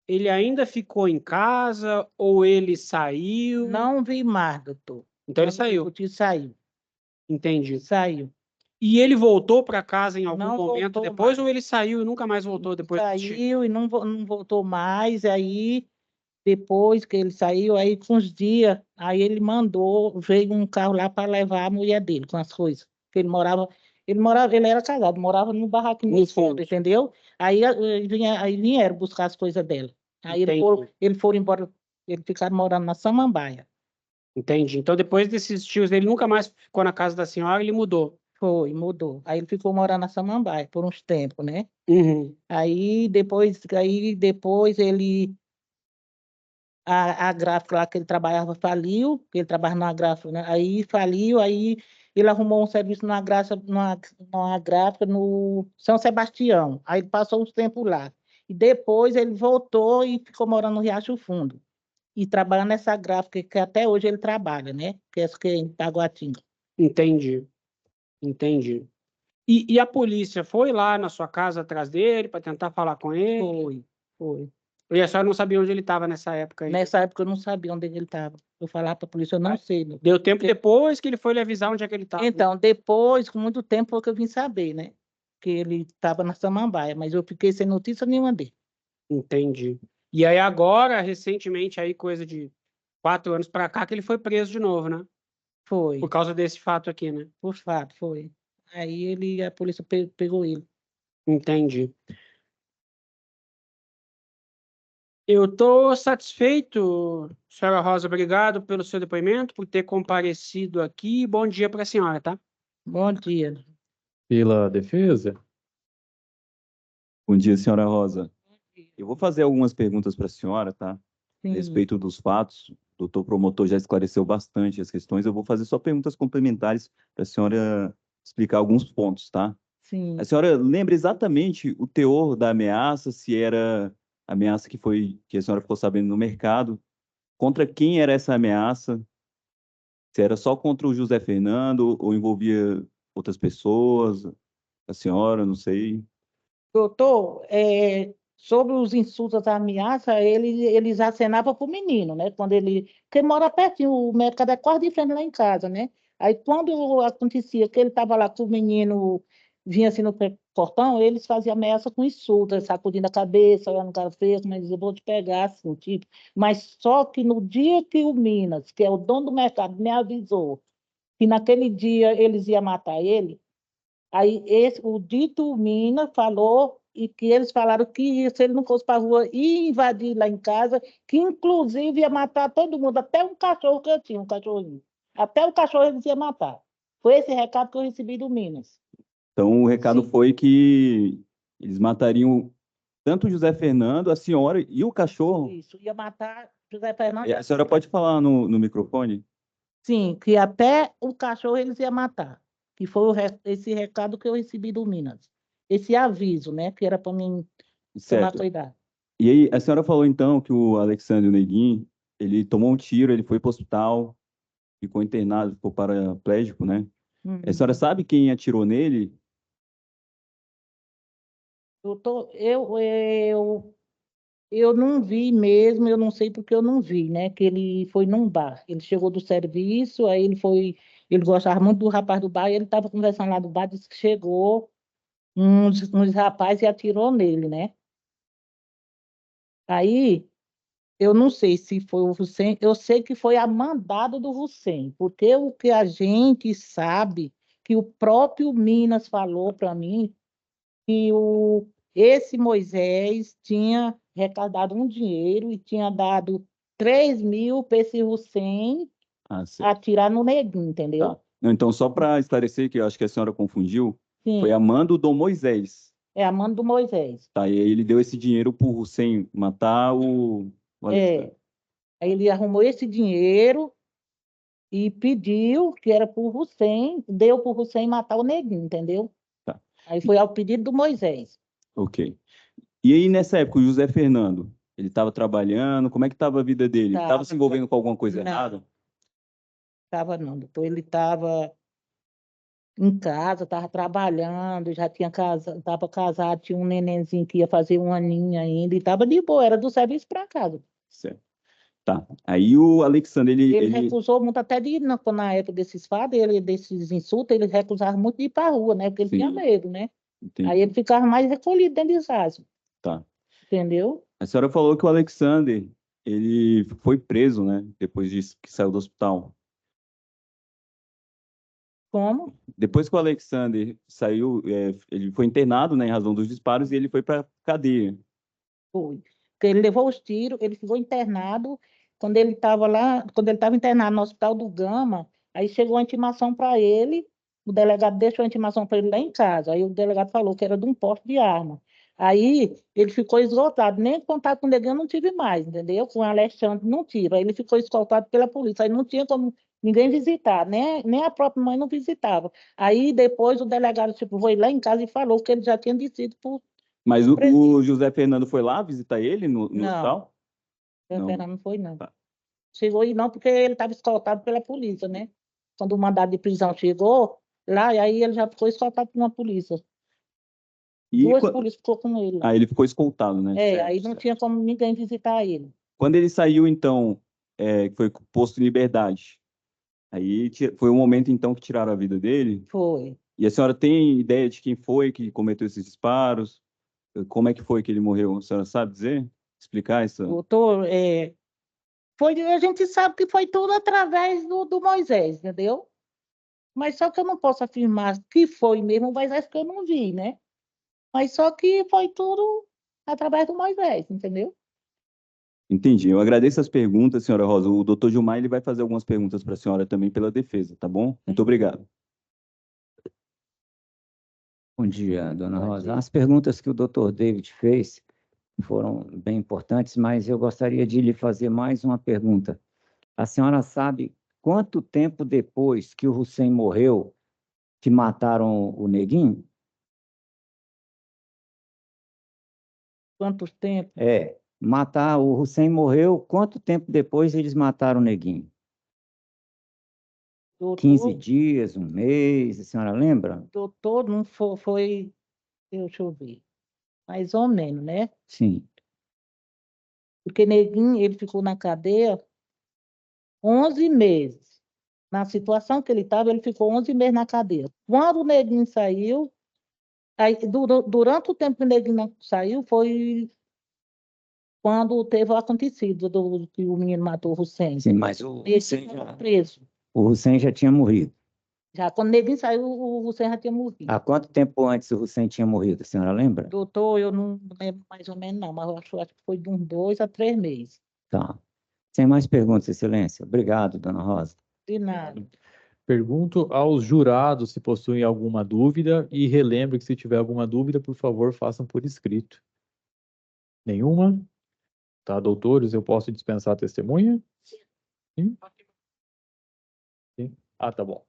ele ainda ficou em casa ou ele saiu? Não vi mais, doutor. Então ele saiu. O tio saiu. Entendi. Saiu. E ele voltou para casa em algum Não momento voltou depois mais. ou ele saiu e nunca mais voltou depois dos tiros? Saiu e não voltou mais. Aí, depois que ele saiu, aí com uns dias, aí veio um carro lá para levar a mulher dele com as coisas. Que ele era casado, morava no barraquinho No no fundo, fundo. entendeu? Aí vieram buscar as coisas dela. Aí Entendi. eles foram embora, eles ficaram morando na Samambaia. Entendi. Então, depois desses tios, ele nunca mais ficou na casa da senhora, ele mudou. Foi, mudou. Aí ele ficou morando na Samambaia por uns tempos, né? Uhum. Aí depois a gráfica lá que ele trabalhava faliu, que ele trabalhava numa gráfica, né? Aí faliu, aí ele arrumou um serviço numa gráfica no São Sebastião. Aí ele passou uns tempos lá. E depois ele voltou e ficou morando no Riacho Fundo. E trabalhando nessa gráfica que até hoje ele trabalha, né? Que é essa que é em Taguatinga. Entendi, entendi. E a polícia foi lá na sua casa atrás dele para tentar falar com ele? Foi. E a senhora não sabia onde ele estava nessa época aí? Nessa época eu não sabia onde ele estava. Eu falava para a polícia, eu não sei. Né? Deu tempo depois que ele foi lhe avisar onde é que ele estava? Então, depois, com muito tempo, foi que eu vim saber, né? Que ele estava na Samambaia, mas eu fiquei sem notícia nenhuma dele. Entendi. E aí agora, recentemente, aí coisa de 4 anos para cá, que ele foi preso de novo, né? Foi, Por causa desse fato aqui, né? por fato, foi. Aí a polícia pegou ele. Entendi. Eu estou satisfeito, senhora Rosa, obrigado pelo seu depoimento, por ter comparecido aqui. Bom dia para a senhora, tá? Bom dia. Pela defesa, Bom dia, senhora Rosa. Eu vou fazer algumas perguntas para a senhora, tá? A Sim, respeito dos fatos. O doutor promotor já esclareceu bastante as questões. Eu vou fazer só perguntas complementares para a senhora explicar alguns pontos, tá? sim. A senhora lembra exatamente o teor da ameaça, se era ameaça que a senhora ficou sabendo no mercado, contra quem era essa ameaça, se era só contra o José Fernando ou envolvia outras pessoas, a senhora, não sei. Doutor, sobre os insultos, as ameaças, eles acenavam para o menino, né? Quando ele. Porque mora pertinho, o mercado é quase de frente lá em casa, né? Aí quando acontecia que ele estava lá com o menino, vinha assim no portão, eles faziam ameaça com insultos, sacudindo a cabeça, olhando no cara feio, mas dizia, vou te pegar, assim, tipo. Mas só que no dia que o Minas, que é o dono do mercado, me avisou que naquele dia eles iam matar ele. Aí o dito Mina falou e que eles falaram que se ele não fosse para a rua ia invadir lá em casa, que inclusive ia matar todo mundo, até um cachorro que eu tinha, um cachorrinho. Até o cachorro eles iam matar. Foi esse recado que eu recebi do Minas. Então, o recado Sim. foi que eles matariam tanto o José Fernando, a senhora e o cachorro. Isso, ia matar José Fernando. A senhora pode falar no microfone? Sim, que até o cachorro eles iam matar. Que foi esse recado que eu recebi do Minas. Esse aviso, né? Que era para mim tomar Certo. cuidado. E aí, a senhora falou então que o Alexandre Neguin, ele tomou um tiro, ele foi para o hospital, ficou internado, ficou paraplégico, né? A senhora sabe quem atirou nele? Eu não vi mesmo, eu não sei porque eu não vi, né? Que ele foi num bar. Ele chegou do serviço, aí ele gostava muito do rapaz do bar, e ele estava conversando lá do bar, disse que chegou uns rapazes e atirou nele, né? Aí eu não sei se foi o Hussein, eu sei que foi a mandada do Hussein, porque o que a gente sabe, que o próprio Minas falou para mim, que esse Moisés tinha arrecadado um dinheiro e tinha dado 3.000 para esse Hussein Ah, certo. atirar no neguinho, entendeu? Tá. Não, então, só para esclarecer, que eu acho que a senhora confundiu, foi Sim, a mando do Moisés. é a mãe do Moisés. Tá, e aí ele deu esse dinheiro para o Hussein matar o Alexandre. Aí ele arrumou esse dinheiro e pediu que era para o Hussein, deu para o Hussein matar o neguinho, entendeu? Tá, Aí foi ao pedido do Moisés. ok. E aí, nessa época, o José Fernando, ele estava trabalhando, como é que estava a vida dele? Ele estava se envolvendo com alguma coisa Não. errada? Estava não, doutor. Ele estava em casa, estava trabalhando, já tinha casa, estava casado, tinha um nenenzinho que ia fazer um aninho ainda, e estava de boa, era do serviço para casa. Certo. Tá. Aí o Alexandre, Ele recusou muito até de ir na época desses fatos, desses insultos, ele recusava muito de ir para a rua, né? Porque ele tinha Sim. medo, né? Entendi. Aí ele ficava mais recolhido dentro de casa, Tá. entendeu? A senhora falou que o Alexander, ele foi preso, né? Depois disso que saiu do hospital. Como? Depois que o Alexander saiu, ele foi internado, né, em razão dos disparos, e ele foi para cadeia. Foi. Porque ele levou os tiros, ele ficou internado. Quando ele estava lá, quando ele estava internado no Hospital do Gama, aí chegou a intimação para ele, o delegado deixou a intimação para ele lá em casa. Aí o delegado falou que era de um porte de arma. Aí ele ficou esgotado, nem contato com o Neguinho eu não tive mais, entendeu? Com o Alexandre não tive. Aí ele ficou escoltado pela polícia, aí não tinha como ninguém visitar, nem a própria mãe não visitava. Aí depois o delegado tipo, foi lá em casa e falou que ele já tinha descido por Mas o presídio. José Fernando foi lá visitar ele no Não, hospital? o Não. Fernando não foi, não. Tá. Chegou aí não, porque ele estava escoltado pela polícia, né? Quando o mandado de prisão chegou, lá, e aí ele já ficou escoltado por uma polícia. E Duas qua- polícias ficou com ele lá. Aí ele ficou escoltado, né? É, Certo, aí não certo. tinha como ninguém visitar ele. Quando ele saiu, então, que foi posto em liberdade, aí foi o momento, então, que tiraram a vida dele? Foi. E a senhora tem ideia de quem foi que cometeu esses disparos? Como é que foi que ele morreu? A senhora sabe dizer? Explicar isso? Doutor, a gente sabe que foi tudo através do Moisés, entendeu? Mas só que eu não posso afirmar que foi mesmo o Moisés, porque eu não vi, né? Mas só que foi tudo através do Moisés, entendeu? Entendi. Eu agradeço as perguntas, senhora Rosa. O doutor Gilmar ele vai fazer algumas perguntas para a senhora também pela defesa, tá bom? Muito obrigado. Bom dia, dona Bom Rosa. dia. As perguntas que o doutor David fez foram bem importantes, mas eu gostaria de lhe fazer mais uma pergunta. A senhora sabe quanto tempo depois que o Hussein morreu que mataram o Neguinho? Quanto tempo? O Hussein morreu, quanto tempo depois eles mataram o Neguinho? 15 Doutor, dias, um mês, a senhora lembra? doutor não foi, deixa eu ver, mais ou menos, né? Sim. Porque Neguinho, ele ficou na cadeia 11 meses. Na situação que ele estava, ele ficou 11 meses na cadeia. Quando o Neguinho saiu, aí, durante o tempo que o Neguinho saiu, foi quando teve o acontecido que o menino matou o Hussein. Sim, mas o Ele Hussein ficou preso. Já tinha morrido. Já quando o Neguinho saiu, o Hussein já tinha morrido. Há quanto tempo antes o Hussein tinha morrido, a senhora lembra? Doutor, eu não lembro mais ou menos, não, mas eu acho que foi de uns 2 a 3 meses. Tá. Sem mais perguntas, Excelência. Obrigado, dona Rosa. De nada. Pergunto aos jurados se possuem alguma dúvida e relembro que se tiver alguma dúvida, por favor, façam por escrito. Nenhuma? Tá, doutores, eu posso dispensar a testemunha? Sim? Sim. Ah, tá bom.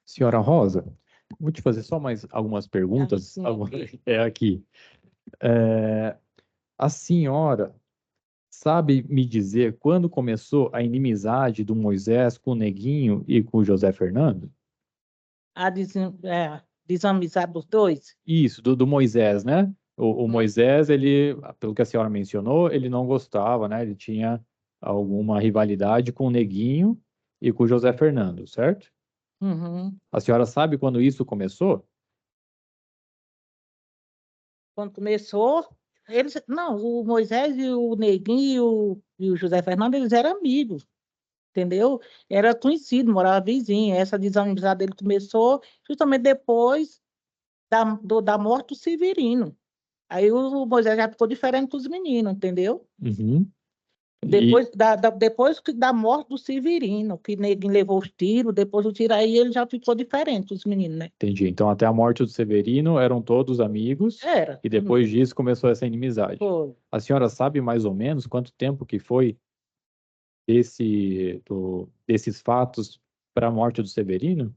Senhora Rosa, vou te fazer só mais algumas perguntas. sim, ok. É aqui. A senhora sabe me dizer quando começou a inimizade do Moisés com o Neguinho e com o José Fernando? A desamizade dos dois? Isso, do Moisés, né? O Moisés, ele, pelo que a senhora mencionou, ele não gostava, né? Ele tinha alguma rivalidade com o Neguinho e com o José Fernando, certo? Uhum. A senhora sabe quando isso começou? Quando começou, não, o Moisés e o Neguinho e o José Fernando, eles eram amigos, entendeu? Era conhecido, morava vizinho. Essa desamizade dele começou justamente depois da morte do Severino. Aí o Moisés já ficou diferente dos meninos, entendeu? Uhum. Depois da morte do Severino, que Neguinho levou os tiros, depois do tiro aí ele já ficou diferente dos meninos, né? Entendi. Então, até a morte do Severino, eram todos amigos, Era. e depois disso começou essa inimizade. Foi. A senhora sabe mais ou menos quanto tempo que foi desses fatos para a morte do Severino?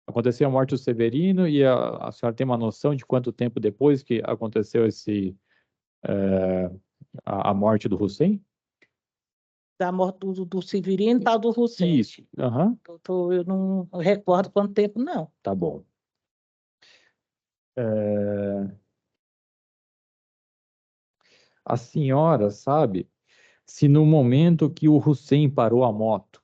Aconteceu a morte do Severino e a senhora tem uma noção de quanto tempo depois que aconteceu a morte do Hussein? Da morte do Severino e tal do Hussein. Isso. Aham. Eu não recordo quanto tempo, não. Tá bom. É, A senhora sabe se no momento que o Hussein parou a moto,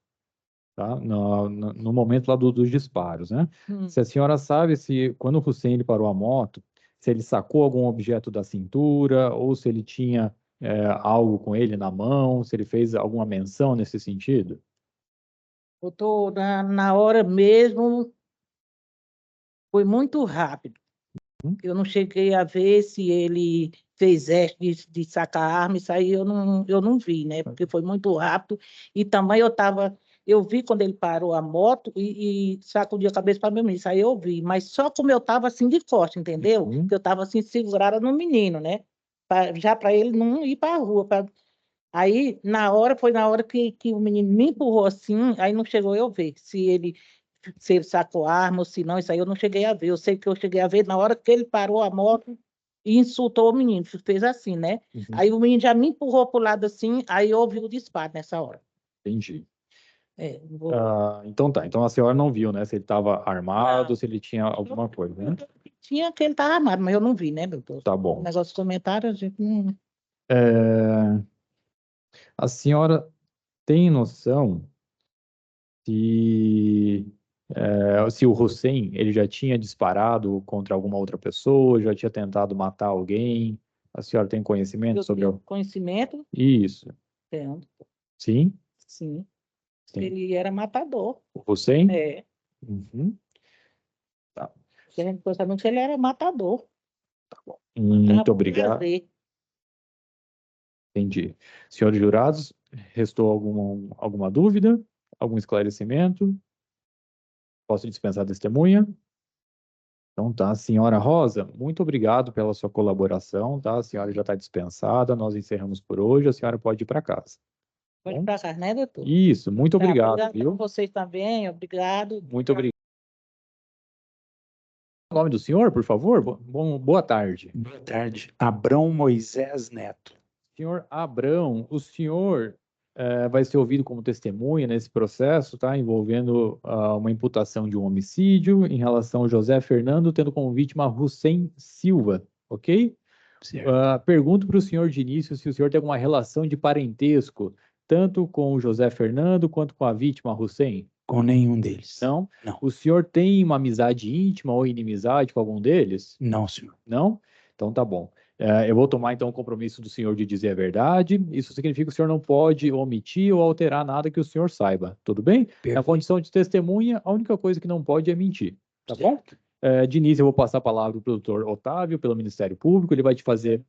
tá? No momento lá dos disparos, né? Se a senhora sabe se quando o Hussein ele parou a moto, se ele sacou algum objeto da cintura ou se ele tinha algo com ele na mão, se ele fez alguma menção nesse sentido? Eu tô na hora mesmo, foi muito rápido. Eu não cheguei a ver se ele fez gesto de sacar a arma, isso aí eu não vi, né? Porque foi muito rápido. E também eu vi quando ele parou a moto e sacudiu a cabeça para mim, isso aí eu vi. Mas só como eu estava assim de costa, entendeu? Que eu estava assim segurada no menino, né? Já para ele não ir para a rua. Aí, foi na hora que o menino me empurrou assim, aí não chegou eu ver se ele sacou arma ou se não, isso aí eu não cheguei a ver. Eu sei que eu cheguei a ver na hora que ele parou a moto e insultou o menino, fez assim, né? Aí o menino já me empurrou pro lado assim, aí eu ouvi o disparo nessa hora. Entendi. Vou... Então tá. Então a senhora não viu, né? Se ele estava armado, Não. se ele tinha alguma coisa, né? Tinha que ele estava armado, mas eu não vi, né, doutor? Tá bom. Negócio de comentário, a gente não... A senhora tem noção se o Hussein ele já tinha disparado contra alguma outra pessoa, já tinha tentado matar alguém? A senhora tem conhecimento Eu sobre tenho conhecimento? isso? Tenho, Sim? sim. Sim. Ele era matador. O Hussein? É. Uhum. Tá. A gente ficou sabendo que ele era matador. Muito Por obrigado. prazer. Entendi. Senhores jurados, restou alguma dúvida? Algum esclarecimento? Posso dispensar a testemunha? Então tá, senhora Rosa, muito obrigado pela sua colaboração, tá? A senhora já está dispensada, nós encerramos por hoje, a senhora pode ir para casa. Pode ir para casa, né, doutor? Isso, muito Tá, obrigado, obrigado viu? por vocês também, obrigado. Muito obrigado. O nome do senhor, por favor? Boa tarde. Boa tarde. Abrão Moisés Neto. Senhor Abrão, o senhor vai ser ouvido como testemunha nesse processo, tá? Envolvendo uma imputação de um homicídio em relação a José Fernando, tendo como vítima Hussein Silva, ok? Pergunto para o senhor de início se o senhor tem alguma relação de parentesco, tanto com o José Fernando quanto com a vítima Hussein? Com nenhum deles. Não? Não. O senhor tem uma amizade íntima ou inimizade com algum deles? Não, senhor. Não? Então tá bom. Eu vou tomar então o compromisso do senhor de dizer a verdade. Isso significa que o senhor não pode omitir ou alterar nada que o senhor saiba. Tudo bem? Perfeito. Na condição de testemunha, a única coisa que não pode é mentir. Tá bom? De início, eu vou passar a palavra para o doutor Otávio, pelo Ministério Público. Ele vai te fazer.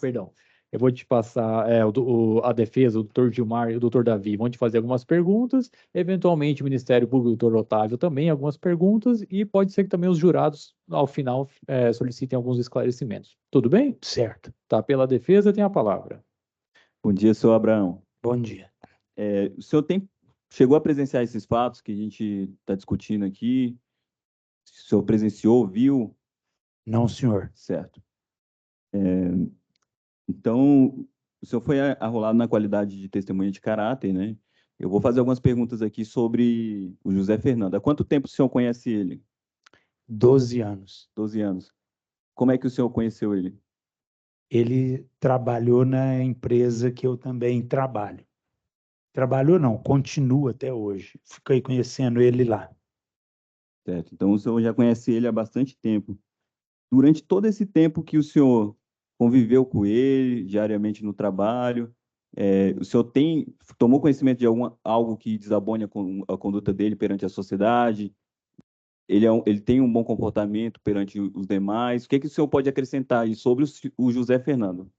Perdão. Eu vou te passar a defesa, o doutor Gilmar e o doutor Davi vão te fazer algumas perguntas. Eventualmente, o Ministério Público e o doutor Otávio também algumas perguntas. E pode ser que também os jurados, ao final, solicitem alguns esclarecimentos. Tudo bem? Certo. Tá, pela defesa, tem a palavra. Bom dia, senhor Abraão. Bom dia. O senhor chegou a presenciar esses fatos que a gente está discutindo aqui? O senhor presenciou, viu? Não, senhor. Certo. Então, o senhor foi arrolado na qualidade de testemunha de caráter, né? Eu vou fazer algumas perguntas aqui sobre o José Fernando. Há quanto tempo o senhor conhece ele? 12 anos. 12 anos. Como é que o senhor conheceu ele? Ele trabalhou na empresa que eu também trabalho. Trabalhou não, continua até hoje. Fiquei conhecendo ele lá. Certo. Então, o senhor já conhece ele há bastante tempo. Durante todo esse tempo que o senhor conviveu com ele, diariamente no trabalho, o senhor tomou conhecimento de algo que desabone a conduta dele perante a sociedade? Ele tem um bom comportamento perante os demais? O que o senhor pode acrescentar aí sobre o José Fernando?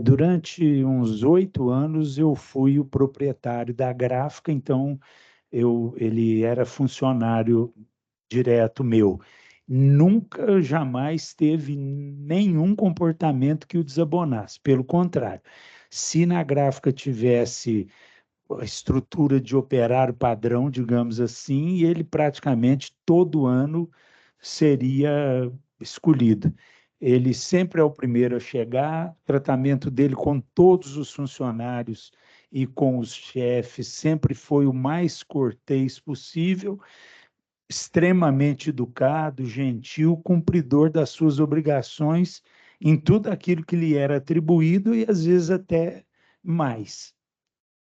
Durante uns 8 anos eu fui o proprietário da gráfica, então ele era funcionário direto meu. Nunca, jamais teve nenhum comportamento que o desabonasse. Pelo contrário, se na gráfica tivesse a estrutura de operário padrão, digamos assim, e ele praticamente todo ano seria escolhido. Ele sempre é o primeiro a chegar, o tratamento dele com todos os funcionários e com os chefes sempre foi o mais cortês possível, extremamente educado, gentil, cumpridor das suas obrigações em tudo aquilo que lhe era atribuído e às vezes até mais.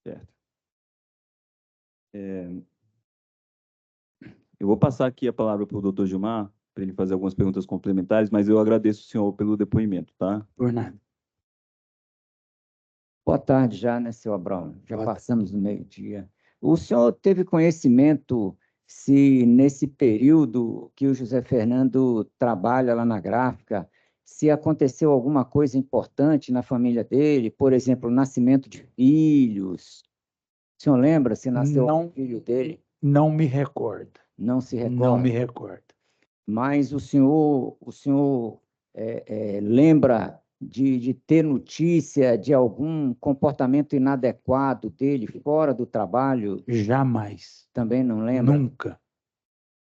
Certo. Eu vou passar aqui a palavra para o doutor Gilmar, para ele fazer algumas perguntas complementares, mas eu agradeço o senhor pelo depoimento, tá? Por nada. Boa tarde já, né, senhor Abrão? Já Boa passamos do meio-dia. O senhor teve conhecimento se nesse período que o José Fernando trabalha lá na gráfica, se aconteceu alguma coisa importante na família dele, por exemplo, o nascimento de filhos? O senhor lembra se nasceu Não. algum filho dele? Não me recordo. Não se recorda? Não me recordo. Mas o senhor lembra de ter notícia de algum comportamento inadequado dele fora do trabalho? Jamais. Também não lembra? Nunca.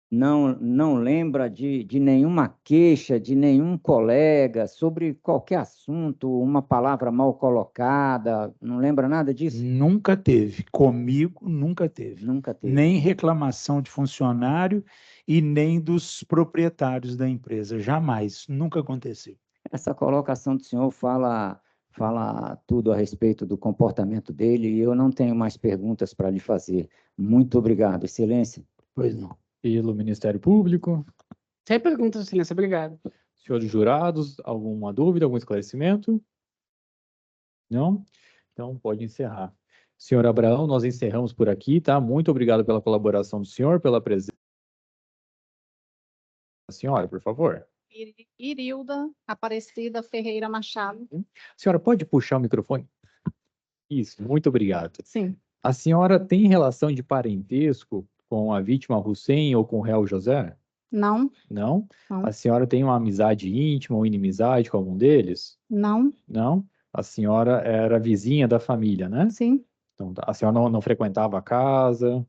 Não lembra de nenhuma queixa de nenhum colega sobre qualquer assunto, uma palavra mal colocada? Não lembra nada disso? Nunca teve. Comigo, nunca teve. Nunca teve. Nem reclamação de funcionário e nem dos proprietários da empresa. Jamais. Nunca aconteceu. Essa colocação do senhor fala tudo a respeito do comportamento dele e eu não tenho mais perguntas para lhe fazer. Muito obrigado, Excelência. Pois não. Pelo Ministério Público, Sem perguntas, Excelência. Obrigado. senhores jurados, alguma dúvida, algum esclarecimento? Não? Então, pode encerrar. Senhor Abraão, nós encerramos por aqui, tá? Muito obrigado pela colaboração do senhor, pela presença. Senhora, por favor. Irilda Aparecida Ferreira Machado. Senhora, pode puxar o microfone? Isso, muito obrigado. Sim, A senhora tem relação de parentesco com a vítima Hussein ou com o réu José? não, Não? Não. A senhora tem uma amizade íntima ou inimizade com algum deles? não, Não? A senhora era vizinha da família, né? sim, Então, a senhora não frequentava a casa?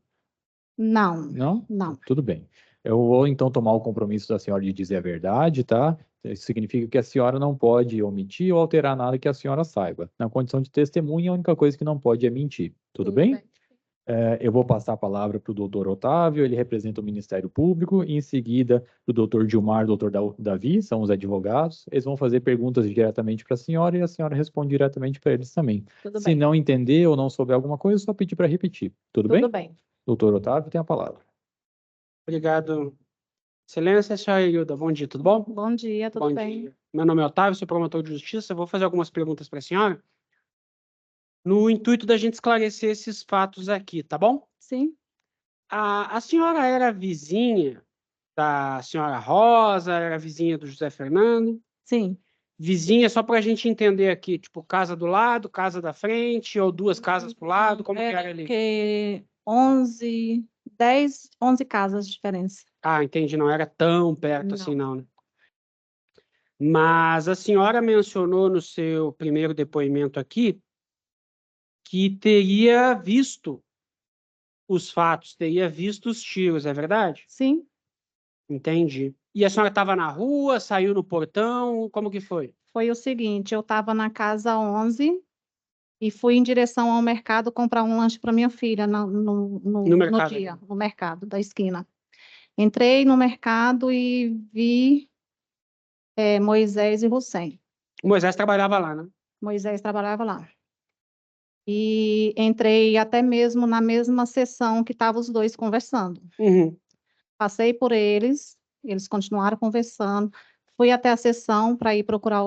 não, Não? não. Tudo bem. Eu vou então tomar o compromisso da senhora de dizer a verdade, tá? Isso significa que a senhora não pode omitir ou alterar nada que a senhora saiba. Na condição de testemunha, a única coisa que não pode é mentir. Tudo bem? Eu vou passar a palavra para o doutor Otávio, ele representa o Ministério Público, e em seguida o doutor Gilmar e o doutor Davi, são os advogados. Eles vão fazer perguntas diretamente para a senhora e a senhora responde diretamente para eles também. Tudo Se bem. não entender ou não souber alguma coisa, é só pedir para repetir. Tudo bem? Tudo bem. Doutor Otávio, tem a palavra. Obrigado, Excelência. Senhora Irilda, bom dia, tudo bom? Bom dia, tudo Bom bem? dia. Meu nome é Otávio, sou promotor de justiça. Eu vou fazer algumas perguntas para a senhora, no intuito da gente esclarecer esses fatos aqui, tá bom? Sim, A senhora era vizinha da senhora Rosa, era vizinha do José Fernando? sim. Vizinha, só para a gente entender aqui, tipo, casa do lado, casa da frente, ou duas casas para o lado, como que era ali? Porque 11 casas de diferença. Ah, entendi, não era tão perto Não. assim, não, né? Mas a senhora mencionou no seu primeiro depoimento aqui que teria visto os fatos, teria visto os tiros, é verdade? Sim, Entendi. E a senhora estava na rua, saiu no portão, como que foi? foi o seguinte, eu estava na casa 11 e fui em direção ao mercado comprar um lanche para minha filha no mercado dia, aqui. no mercado da esquina. Entrei no mercado e vi Moisés e Hussein. O Moisés trabalhava lá, né? Moisés trabalhava lá. E entrei até mesmo na mesma sessão que estavam os dois conversando. Uhum. Passei por eles, eles continuaram conversando. Fui até a sessão para ir procurar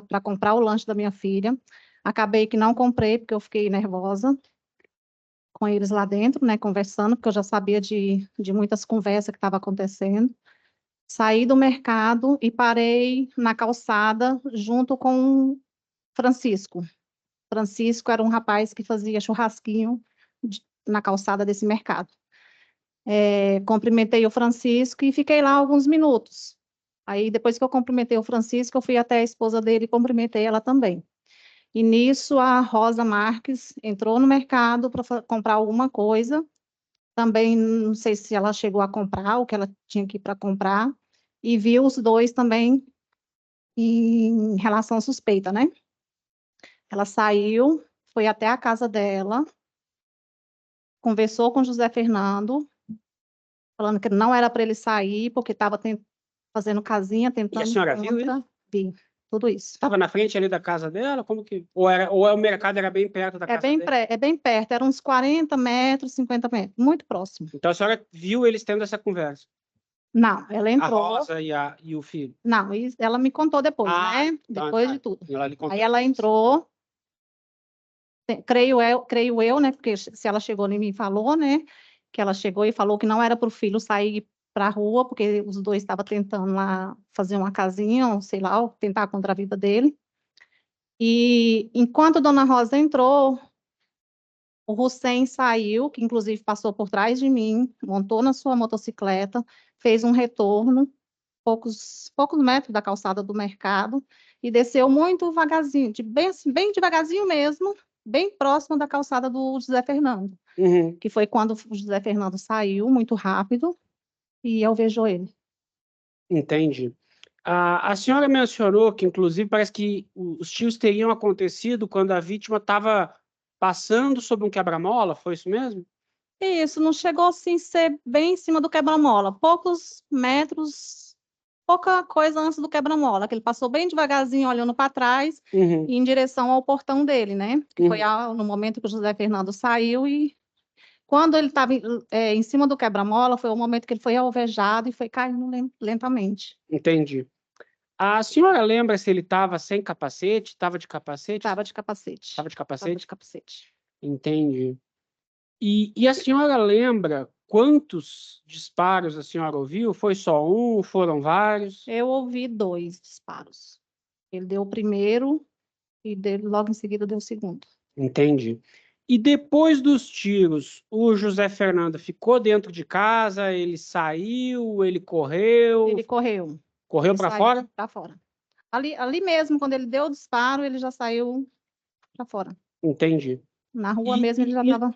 para comprar o lanche da minha filha. Acabei que não comprei, porque eu fiquei nervosa com eles lá dentro, né, conversando, porque eu já sabia de muitas conversas que estavam acontecendo. Saí do mercado e parei na calçada junto com Francisco. Francisco era um rapaz que fazia churrasquinho na calçada desse mercado. Cumprimentei o Francisco e fiquei lá alguns minutos. Aí, depois que eu cumprimentei o Francisco, eu fui até a esposa dele e cumprimentei ela também. E nisso a Rosa Marques entrou no mercado para comprar alguma coisa. Também não sei se ela chegou a comprar o que ela tinha que ir para comprar. E viu os dois também em relação suspeita, né? Ela saiu, foi até a casa dela, conversou com José Fernando, falando que não era para ele sair, porque estava fazendo casinha, E a tentando senhora viu isso? Vi, tudo isso. Estava na frente ali da casa dela? Como que... Ou o mercado era bem perto da casa dela? É bem perto, eram uns 40 metros, 50 metros, muito próximo. Então a senhora viu eles tendo essa conversa? Não, ela A entrou. Rosa e o filho? Não, ela me contou depois, né? Então, Depois de tudo. ela lhe contou Aí ela depois. entrou, creio eu, né? Porque se ela chegou em mim e falou, né? Que ela chegou e falou que não era para o filho sair para a rua, porque os dois estavam tentando lá fazer uma casinha, ou sei lá, ou tentar contra a vida dele. E enquanto Dona Rosa entrou, o Hussein saiu, que inclusive passou por trás de mim, montou na sua motocicleta, fez um retorno, poucos metros da calçada do mercado, e desceu muito devagarzinho, bem devagarzinho mesmo, bem próximo da calçada do José Fernando, Uhum. que foi quando o José Fernando saiu muito rápido e alvejou ele. Entendi. A senhora mencionou que, inclusive, parece que os tiros teriam acontecido quando a vítima estava passando sobre um quebra-mola, foi isso mesmo? Isso, não chegou assim a ser bem em cima do quebra-mola, poucos metros, pouca coisa antes do quebra-mola, que ele passou bem devagarzinho, olhando para trás, Uhum. e em direção ao portão dele, né? Que foi Uhum. no momento que o José Fernando saiu e quando ele estava em cima do quebra-mola, foi o momento que ele foi alvejado e foi caindo lentamente. Entendi. A senhora lembra se ele estava sem capacete? Estava de capacete? Estava de capacete. Estava de Estava capacete? de capacete. Entendi. E a senhora lembra quantos disparos a senhora ouviu? Foi só um? Foram vários? Eu ouvi 2 disparos. Ele deu o primeiro e logo em seguida deu o segundo. Entendi. E depois dos tiros, o José Fernando ficou dentro de casa, ele saiu, ele correu? Ele correu. Correu Ele para saiu fora? para fora. Ali mesmo, quando ele deu o disparo, ele já saiu para fora. Entendi. Na rua mesmo ele já estava.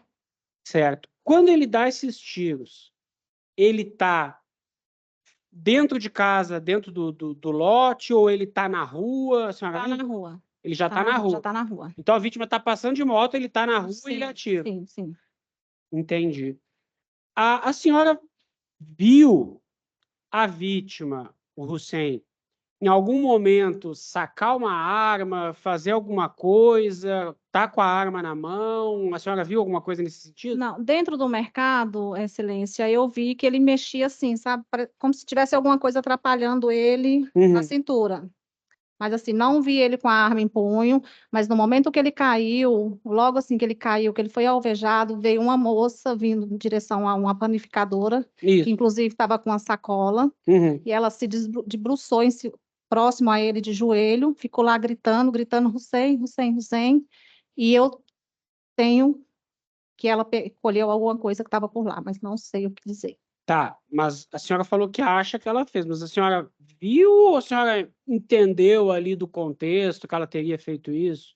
Certo. Quando ele dá esses tiros, ele está dentro de casa, dentro do lote, ou ele está na rua? A senhora Está lembra? na rua. Ele já está na rua. Já está na rua. Então a vítima está passando de moto, ele está na rua e ele atira. Sim, sim. Entendi. A senhora viu a vítima, o Hussein, em algum momento sacar uma arma, fazer alguma coisa, tá com a arma na mão? A senhora viu alguma coisa nesse sentido? Não, dentro do mercado, Excelência, eu vi que ele mexia assim, sabe? Como se tivesse alguma coisa atrapalhando ele na cintura. Mas assim, não vi ele com a arma em punho, mas no momento que ele caiu, logo assim que ele caiu, que ele foi alvejado, veio uma moça vindo em direção a uma panificadora, Isso. que inclusive estava com a sacola, Uhum. e ela se debruçou próximo a ele de joelho, ficou lá gritando, Hussein, Hussein, Hussein, e eu tenho que ela colheu alguma coisa que estava por lá, mas não sei o que dizer. Tá, mas a senhora falou que acha que ela fez, mas a senhora viu ou a senhora entendeu ali do contexto que ela teria feito isso?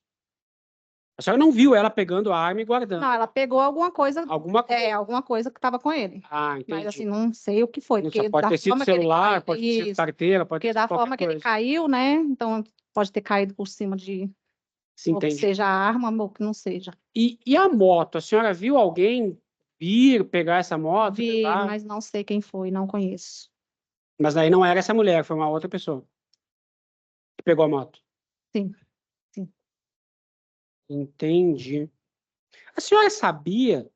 A senhora não viu ela pegando a arma e guardando? Não, ela pegou alguma coisa. Alguma coisa. Alguma coisa que estava com ele. Ah, entendi. Mas assim, não sei o que foi. Não, Porque pode ter sido celular, pode ter sido carteira, pode ter porque sido da qualquer forma que ele coisa. caiu, né? Então pode ter caído por cima de Sim, ou que entendi. seja a arma ou que não seja. E a moto? A senhora viu alguém vir pegar essa moto? Vi, levar? mas não sei quem foi, não conheço. Mas aí não era essa mulher, foi uma outra pessoa que pegou a moto. Sim, sim. Entendi. A senhora sabia,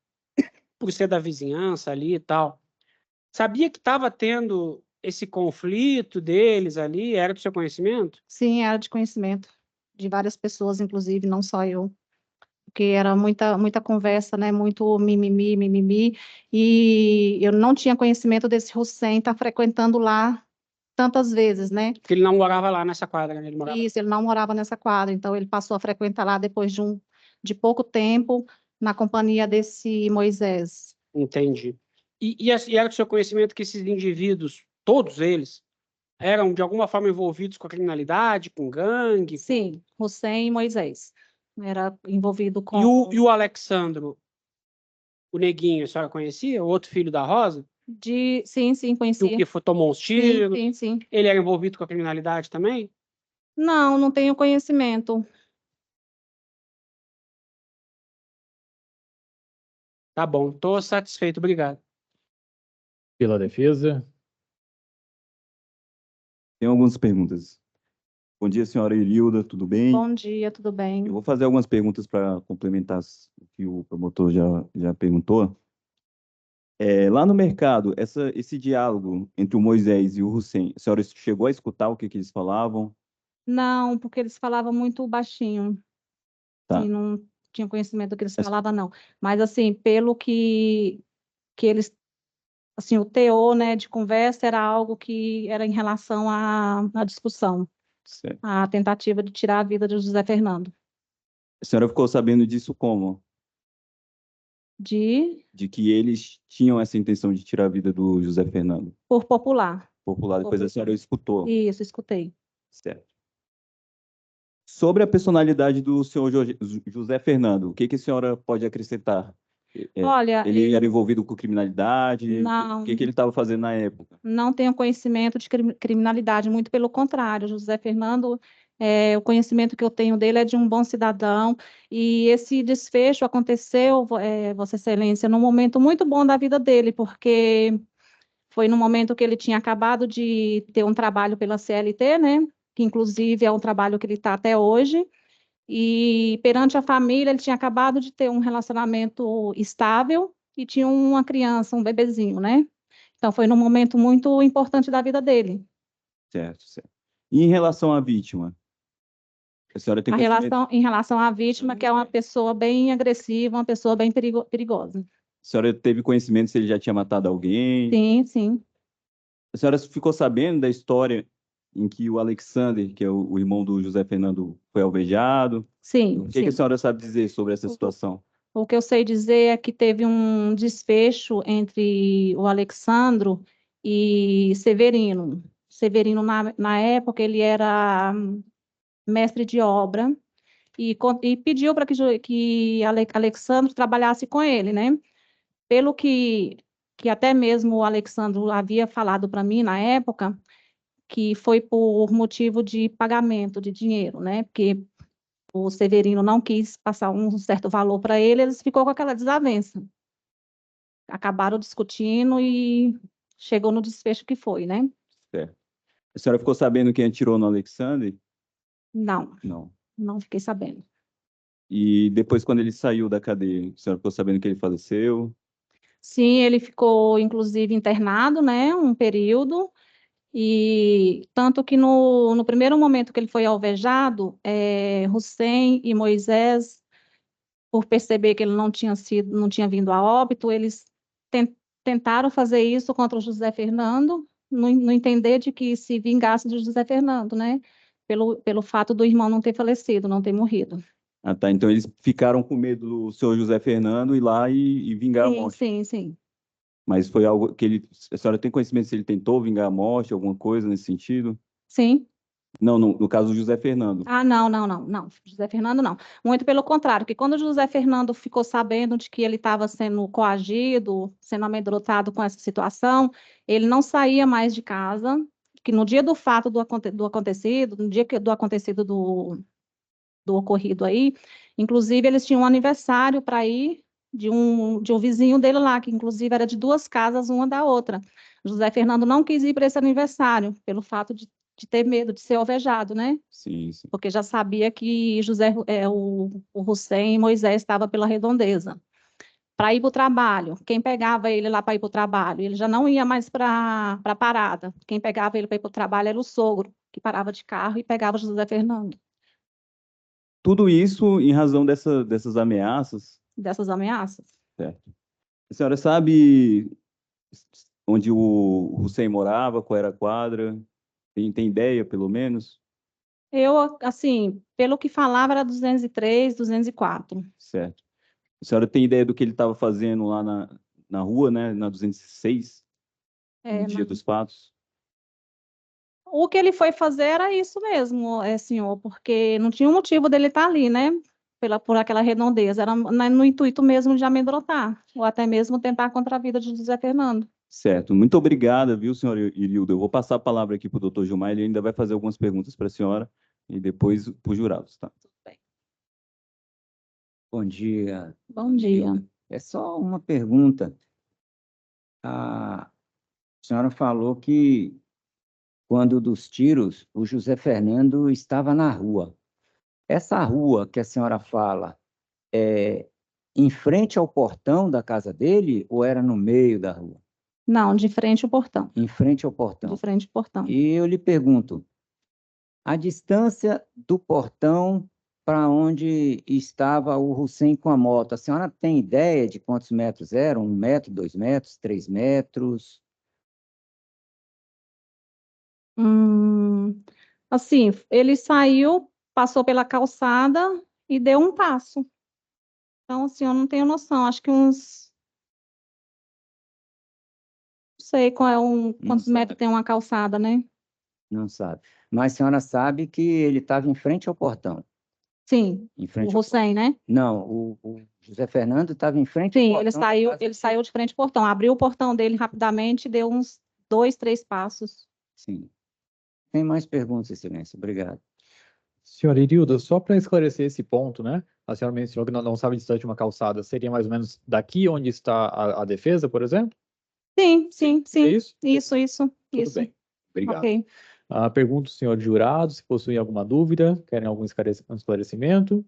por ser da vizinhança ali e tal, sabia que estava tendo esse conflito deles ali? Era do seu conhecimento? Sim, era de conhecimento de várias pessoas, inclusive, não só eu. Porque era muita conversa, né? Muito mimimi, e eu não tinha conhecimento desse Hussein estar frequentando lá tantas vezes, né? Porque ele não morava lá nessa quadra, né? Ele morava... Isso, ele não morava nessa quadra, então ele passou a frequentar lá depois de pouco tempo, na companhia desse Moisés. Entendi. E era do seu conhecimento que esses indivíduos, todos eles, eram de alguma forma envolvidos com a criminalidade, com gangue? Sim, Hussein e Moisés. era envolvido E com o Alexandro, o Neguinho, a senhora conhecia? O outro filho da Rosa? sim, Que conhecia. tomou uns Sim, tiros? sim. Ele era envolvido com a criminalidade também? Não tenho conhecimento. Tá bom, tô satisfeito, obrigado. Pela defesa. Tem algumas perguntas. Bom dia, senhora Irilda, tudo bem? Bom dia, tudo bem? Eu vou fazer algumas perguntas para complementar o que o promotor já perguntou. Lá no mercado, esse diálogo entre o Moisés e o Hussein, a senhora chegou a escutar o que eles falavam? Não, porque eles falavam muito baixinho. Tá. Sim, não tinha conhecimento do que eles Essa- falavam, não. Mas, assim, pelo que eles... Assim, o teor, né, de conversa era algo que era em relação à discussão, Certo. à tentativa de tirar a vida de José Fernando. A senhora ficou sabendo disso como? De... De que eles tinham essa intenção de tirar a vida do José Fernando. Por popular. Popular, depois a senhora escutou. Isso, escutei. Certo. Sobre a personalidade do senhor José Fernando, o que a senhora pode acrescentar? Olha, Ele era envolvido com criminalidade? Não. O que ele estava fazendo na época? Não tenho conhecimento de criminalidade, muito pelo contrário. José Fernando, o conhecimento que eu tenho dele é de um bom cidadão, e esse desfecho aconteceu, Vossa Excelência, num momento muito bom da vida dele, porque foi no momento que ele tinha acabado de ter um trabalho pela CLT, né? Que inclusive é um trabalho que ele está até hoje, e perante a família ele tinha acabado de ter um relacionamento estável e tinha uma criança, um bebezinho, né? Então, foi num momento muito importante da vida dele. Certo. E em relação à vítima? A senhora tem conhecimento? Em relação à vítima, que é uma pessoa bem agressiva, uma pessoa bem perigosa. A senhora teve conhecimento se ele já tinha matado alguém? Sim, sim. A senhora ficou sabendo da história em que o Alexander, que é o irmão do José Fernando, foi alvejado? Sim, O que a senhora sabe dizer sobre essa situação? O que eu sei dizer é que teve um desfecho entre o Alexandro e Severino. Severino, na época, ele era mestre de obra e pediu para que Alexandro trabalhasse com ele, né? Pelo que até mesmo o Alexandro havia falado para mim na época, que foi por motivo de pagamento de dinheiro, né? Porque o Severino não quis passar um certo valor para ele, eles ficou com aquela desavença. Acabaram discutindo e chegou no desfecho que foi, né? Certo. A senhora ficou sabendo quem atirou no Alexander? Não, Não. não fiquei sabendo. E depois, quando ele saiu da cadeia, a senhora ficou sabendo que ele faleceu? Sim, ele ficou, inclusive, internado, né? Um período. E tanto que no primeiro momento que ele foi alvejado, Hussein e Moisés, por perceber que ele não tinha vindo a óbito, eles tentaram fazer isso contra o José Fernando, no entender de que se vingasse do José Fernando, né? Pelo fato do irmão não ter falecido, não ter morrido. Ah, tá. Então eles ficaram com medo do senhor José Fernando ir lá e vingar a morte. Sim. Mas foi algo que ele... A senhora tem conhecimento se ele tentou vingar a morte, alguma coisa nesse sentido? Sim. Não, no caso do José Fernando. Ah, não. José Fernando não. Muito pelo contrário, que quando o José Fernando ficou sabendo de que ele estava sendo coagido, sendo amedrontado com essa situação, ele não saía mais de casa, que no dia do fato do acontecido, no dia do acontecido do ocorrido aí, inclusive eles tinham um aniversário para ir de um vizinho dele lá, que inclusive era de duas casas, uma da outra. José Fernando não quis ir para esse aniversário, pelo fato de ter medo de ser alvejado, né? Sim. Porque já sabia que o Hussein e Moisés estavam pela redondeza. Para ir para o trabalho, quem pegava ele lá para ir para o trabalho? Ele já não ia mais para a parada. Quem pegava ele para ir para o trabalho era o sogro, que parava de carro e pegava o José Fernando. Tudo isso em razão dessas ameaças? Dessas ameaças? Certo. A senhora sabe onde o Hussein morava, qual era a quadra? Tem ideia, pelo menos? Eu, assim, pelo que falava, era 203, 204. Certo. A senhora tem ideia do que ele estava fazendo lá na rua, né? Na 206, no dia dos fatos? O que ele foi fazer era isso mesmo, senhor, porque não tinha um motivo dele estar ali, né? por aquela redondeza, era no intuito mesmo de amedrontar, ou até mesmo tentar contra a vida de José Fernando. Certo. Muito obrigada, viu, senhora Irilda? Eu vou passar a palavra aqui para o doutor Gilmar, ele ainda vai fazer algumas perguntas para a senhora e depois para os jurados, tá? Bom dia. Bom dia. É só uma pergunta. A senhora falou que, quando dos tiros, o José Fernando estava na rua. Essa rua que a senhora fala é em frente ao portão da casa dele ou era no meio da rua? Não, de frente ao portão. Em frente ao portão. De frente ao portão. E eu lhe pergunto, a distância do portão para onde estava o Hussein com a moto, a senhora tem ideia de quantos metros eram? 1 metro, 2 metros, 3 metros? Assim, ele saiu, passou pela calçada e deu um passo. Então, assim, eu não tenho noção, acho que uns... Não sei quantos sabe. metros tem uma calçada, né? Não sabe. Mas a senhora sabe que ele estava em frente ao portão. Sim, Em frente o ao Hussein, né? Não, o José Fernando estava em frente ao Sim, portão ele da casa saiu de frente ao portão, abriu o portão dele rapidamente e deu uns 2, 3 passos. Sim. Tem mais perguntas, Excelência? Obrigado. Senhora Irilda, só para esclarecer esse ponto, né? A senhora mencionou que não sabe a distância de uma calçada. Seria mais ou menos daqui onde está a defesa, por exemplo? Sim, sim, É sim. isso? Isso. Tudo bem. Obrigado. Ok. Pergunto, senhor jurado, se possuem alguma dúvida, querem algum esclarecimento?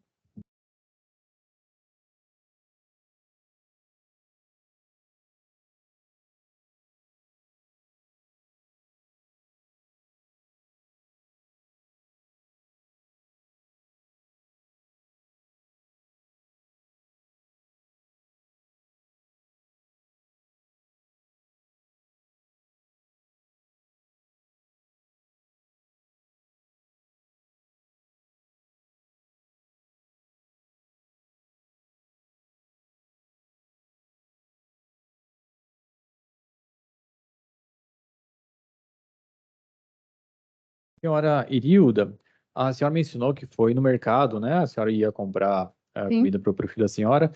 Senhora Irilda, a senhora mencionou que foi no mercado, né? A senhora ia comprar Sim. comida para o filho da senhora,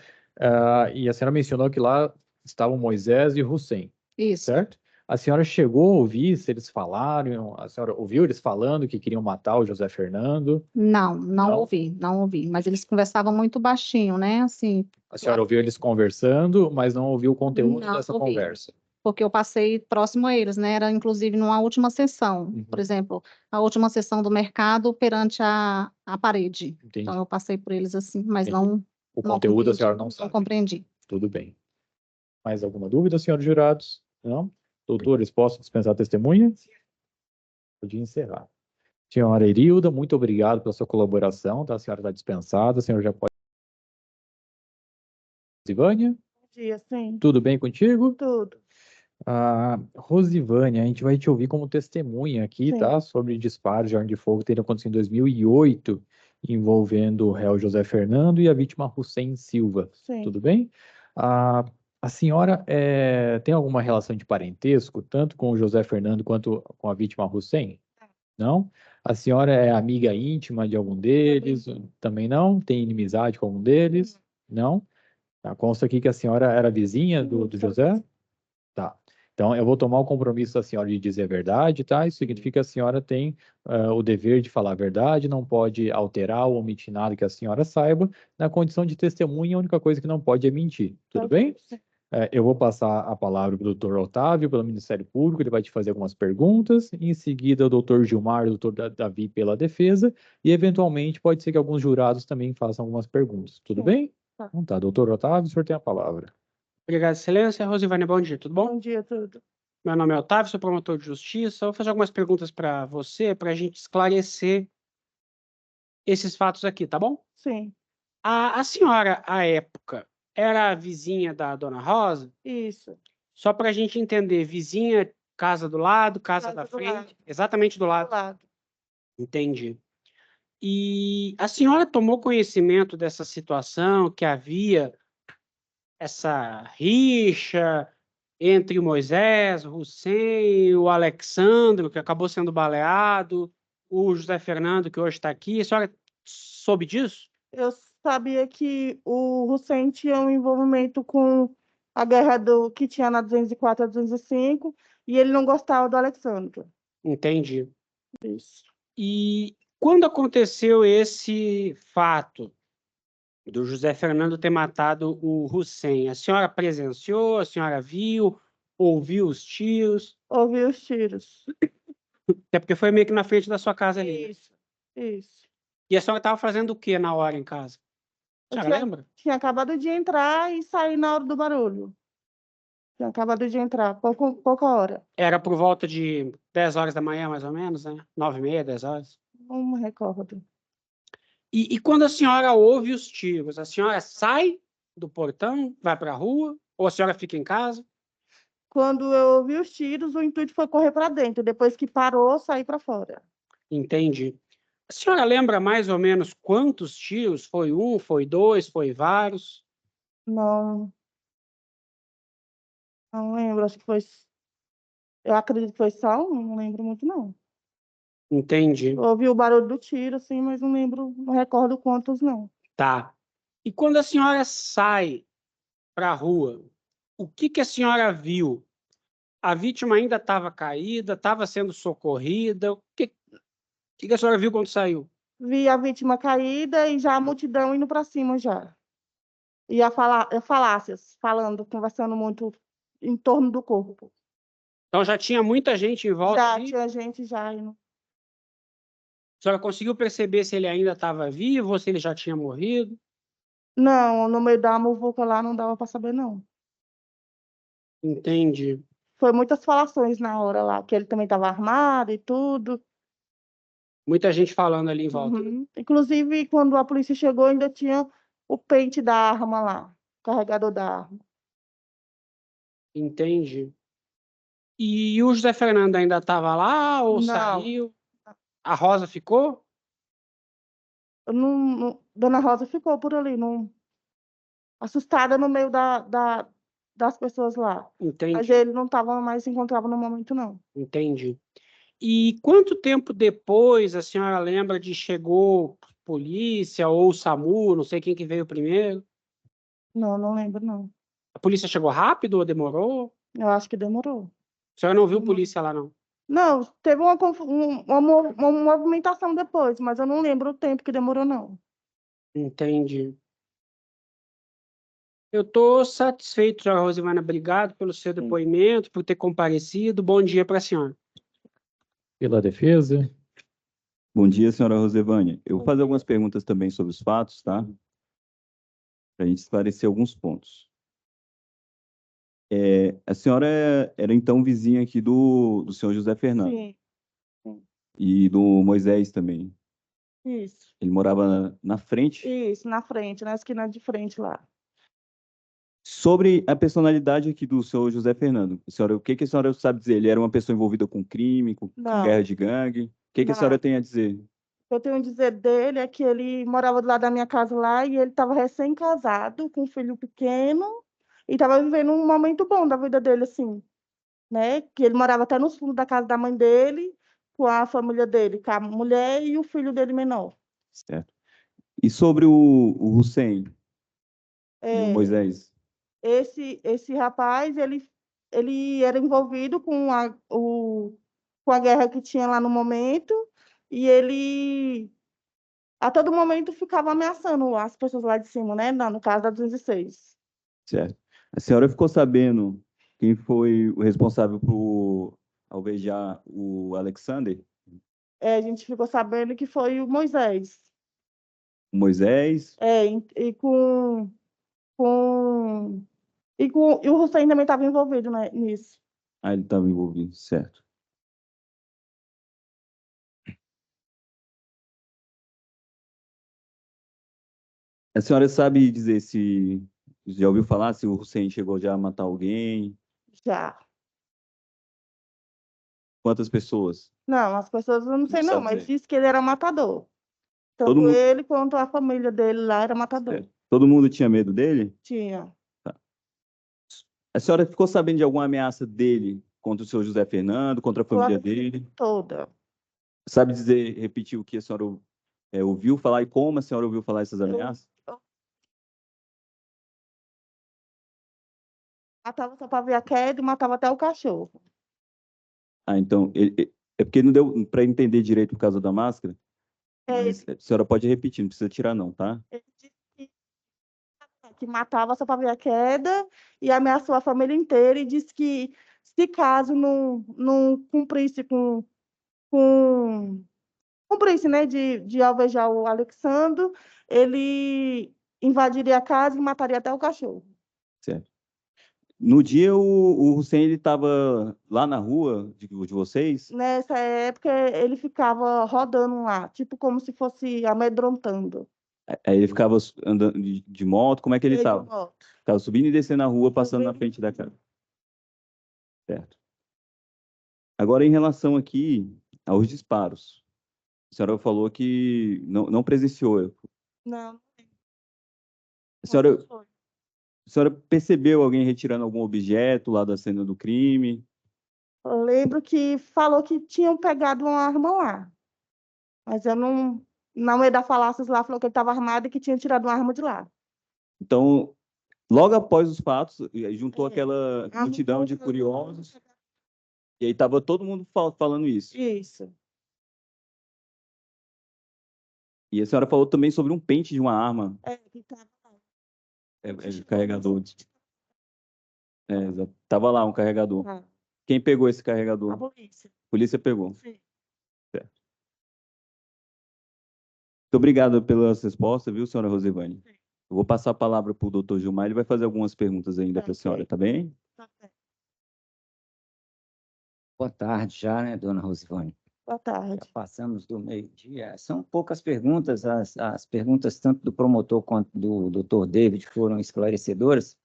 e a senhora mencionou que lá estavam Moisés e Hussein, Isso. certo? A senhora chegou a ouvir se eles falaram, a senhora ouviu eles falando que queriam matar o José Fernando? Não Não? ouvi, mas eles conversavam muito baixinho, né? Assim, A senhora ouviu eles conversando, mas não ouviu o conteúdo Não dessa ouvi. conversa. porque eu passei próximo a eles, né? Era inclusive numa última sessão, por exemplo, a última sessão do mercado perante a parede. Entendi. Então eu passei por eles assim, mas Entendi. não O conteúdo a senhora não não sabe. compreendi. Tudo bem. Mais alguma dúvida, senhores jurados? Não? Doutores, posso dispensar a testemunha? Pode encerrar. Senhora Irilda, muito obrigado pela sua colaboração, tá? A senhora está dispensada, a senhora já pode... Rosivânia, Bom dia, sim. tudo bem contigo? Tudo. Rosivânia, a gente vai te ouvir como testemunha aqui, Sim. tá? Sobre disparos de arma de fogo que teriam acontecido em 2008, envolvendo o réu José Fernando e a vítima Hussein Silva. Sim. Tudo bem? A senhora tem alguma relação de parentesco, tanto com o José Fernando quanto com a vítima Hussein? Não? A senhora é amiga íntima de algum deles? Também não? Tem inimizade com algum deles? Não? Tá, consta aqui que a senhora era vizinha do José? Tá. Então, eu vou tomar o compromisso da senhora de dizer a verdade, tá? Isso significa que a senhora tem o dever de falar a verdade, não pode alterar ou omitir nada que a senhora saiba. Na condição de testemunha, a única coisa que não pode é mentir. Tudo bem? Eu vou passar a palavra para o doutor Otávio, pelo Ministério Público, ele vai te fazer algumas perguntas, em seguida o doutor Gilmar e o doutor Davi pela defesa, e eventualmente pode ser que alguns jurados também façam algumas perguntas. Tudo bem? Tá. Então tá, doutor Otávio, o senhor tem a palavra. Obrigado, Excelência. Rosivânia, bom dia, tudo bom? Bom dia, tudo. Meu nome é Otávio, sou promotor de justiça. Vou fazer algumas perguntas para você, para a gente esclarecer esses fatos aqui, tá bom? Sim. A senhora, à época, era a vizinha da dona Rosa? Isso. Só para a gente entender, vizinha, casa do lado, casa da do frente, lado. exatamente do Do lado. lado. Entendi. E a senhora tomou conhecimento dessa situação, que havia essa rixa entre o Moisés, o Hussein, o Alexandro, que acabou sendo baleado, o José Fernando, que hoje está aqui. A senhora soube disso? Eu sabia que o Hussein tinha um envolvimento com a guerra que tinha na 204 a 205, e ele não gostava do Alexandre. Entendi. Isso. E quando aconteceu esse fato do José Fernando ter matado o Hussein, a senhora presenciou, a senhora viu, ouviu os tiros? Ouvi os tiros. Até porque foi meio que na frente da sua casa ali, né? Isso. E a senhora estava fazendo o que na hora em casa? A Eu senhora lembra? tinha acabado de entrar e sair na hora do barulho. Tinha acabado de entrar, pouca hora. Era por volta de 10 horas da manhã, mais ou menos, né? 9h30, 10 horas. Não me recordo. E quando a senhora ouve os tiros, a senhora sai do portão, vai para a rua, ou a senhora fica em casa? Quando eu ouvi os tiros, o intuito foi correr para dentro. Depois que parou, sair para fora. Entendi. A senhora lembra mais ou menos quantos tiros? Foi um, foi dois, foi vários? Não lembro, acho que foi. Eu acredito que foi só um, não lembro muito, não. Entendi. Eu ouvi o barulho do tiro, assim, mas não lembro, não recordo quantos, não. Tá. E quando a senhora sai para a rua, o que a senhora viu? A vítima ainda estava caída, estava sendo socorrida? O que a senhora viu quando saiu? Vi a vítima caída e já a multidão indo para cima já. E falácias, falando, conversando muito em torno do corpo. Então já tinha muita gente em volta Já ali? tinha gente já indo. A senhora conseguiu perceber se ele ainda estava vivo ou se ele já tinha morrido? Não, no meio da muvuca lá não dava para saber, não. Entendi. Foi muitas falações na hora lá, que ele também estava armado e tudo. Muita gente falando ali em volta. Uhum. Inclusive, quando a polícia chegou, ainda tinha o pente da arma lá, o carregador da arma. Entendi. E o José Fernando ainda estava lá ou Não. saiu? A Rosa ficou? Dona Rosa ficou por ali, assustada no meio das pessoas lá. Entendi. Mas ele não estava mais, se encontrava no momento, não. Entendi. E quanto tempo depois a senhora lembra de chegou polícia ou o SAMU, não sei quem que veio primeiro? Não lembro, não. A polícia chegou rápido ou demorou? Eu acho que demorou. A senhora não viu polícia lá, não? Não, teve uma movimentação depois, mas eu não lembro o tempo que demorou, não. Entendi. Eu estou satisfeito, senhora Rosivana. Obrigado pelo seu depoimento, por ter comparecido. Bom dia para a senhora. Pela defesa. Bom dia, senhora Rosevânia. Eu vou fazer algumas perguntas também sobre os fatos, tá? Para a gente esclarecer alguns pontos. A senhora era, então, vizinha aqui do senhor José Fernando. Sim. E do Moisés também. Isso. Ele morava na frente. Isso, na frente, na esquina de frente lá. Sobre a personalidade aqui do senhor José Fernando, o que a senhora sabe dizer? Ele era uma pessoa envolvida com crime, com guerra de gangue? O que a senhora tem a dizer? O que eu tenho a dizer dele é que ele morava do lado da minha casa lá e ele estava recém-casado, com um filho pequeno, e estava vivendo um momento bom da vida dele, assim, né? Que ele morava até nos fundos da casa da mãe dele, com a família dele, com a mulher e o filho dele menor. Certo. E sobre o Hussein e o Moisés? Esse rapaz, ele era envolvido com a guerra que tinha lá no momento, e ele a todo momento ficava ameaçando as pessoas lá de cima, né? No caso da 206. Certo. A senhora ficou sabendo quem foi o responsável por alvejar o Alexander? A gente ficou sabendo que foi o Moisés. O Moisés? E o Hussein também estava envolvido, né, nisso. Ele estava envolvido, certo. A senhora sabe dizer se já ouviu falar se o Hussein chegou já a matar alguém? Já. Quantas pessoas? Não, as pessoas eu não sei não, mas dizer. disse que ele era matador. Tanto ele quanto a família dele lá era matador. Certo. Todo mundo tinha medo dele? Tinha. Tá. A senhora ficou sabendo de alguma ameaça dele contra o senhor José Fernando, contra a família dele? Toda. Sabe dizer, repetir o que a senhora ouviu falar e como a senhora ouviu falar essas ameaças? Matava só para ver a queda e matava até o cachorro. Ah, então, é porque não deu para entender direito por causa da máscara, mas a senhora pode repetir, não precisa tirar não, tá? Ele disse que matava só para ver a queda e ameaçou a família inteira e disse que se caso não cumprisse com cumprisse, né, de alvejar o Alexandro, ele invadiria a casa e mataria até o cachorro. Certo. No dia, o Hussein, ele estava lá na rua de vocês? Nessa época, ele ficava rodando lá, tipo como se fosse amedrontando. Aí ele ficava andando de moto, como é que ele Ele de estava? moto. Estava subindo e descendo na rua, passando na Subindo. frente da casa. Certo. Agora, em relação aqui aos disparos, a senhora falou que não presenciou. Não, A senhora, não foi. a senhora percebeu alguém retirando algum objeto lá da cena do crime? Eu lembro que falou que tinham pegado uma arma lá, mas eu não ia dar falácias lá, falou que ele estava armado e que tinha tirado uma arma de lá. Então, logo após os fatos, juntou É. aquela A multidão de moça- curiosos, e aí estava todo mundo falando isso. Isso. E a senhora falou também sobre um pente de uma arma, Que tava lá. carregador. Estava lá um carregador. Ah, Quem pegou esse a carregador? polícia. A polícia pegou. Sim. Certo. Muito obrigado pelas respostas, viu, senhora Rosivane? Sim. Eu vou passar a palavra para o doutor Gilmar, ele vai fazer algumas perguntas ainda Tá para a senhora, certo. tá bem? Tá certo. Boa tarde já, né, dona Rosivane? Boa tarde. Já passamos do meio-dia. São poucas perguntas, as perguntas tanto do promotor quanto do doutor David foram esclarecedoras,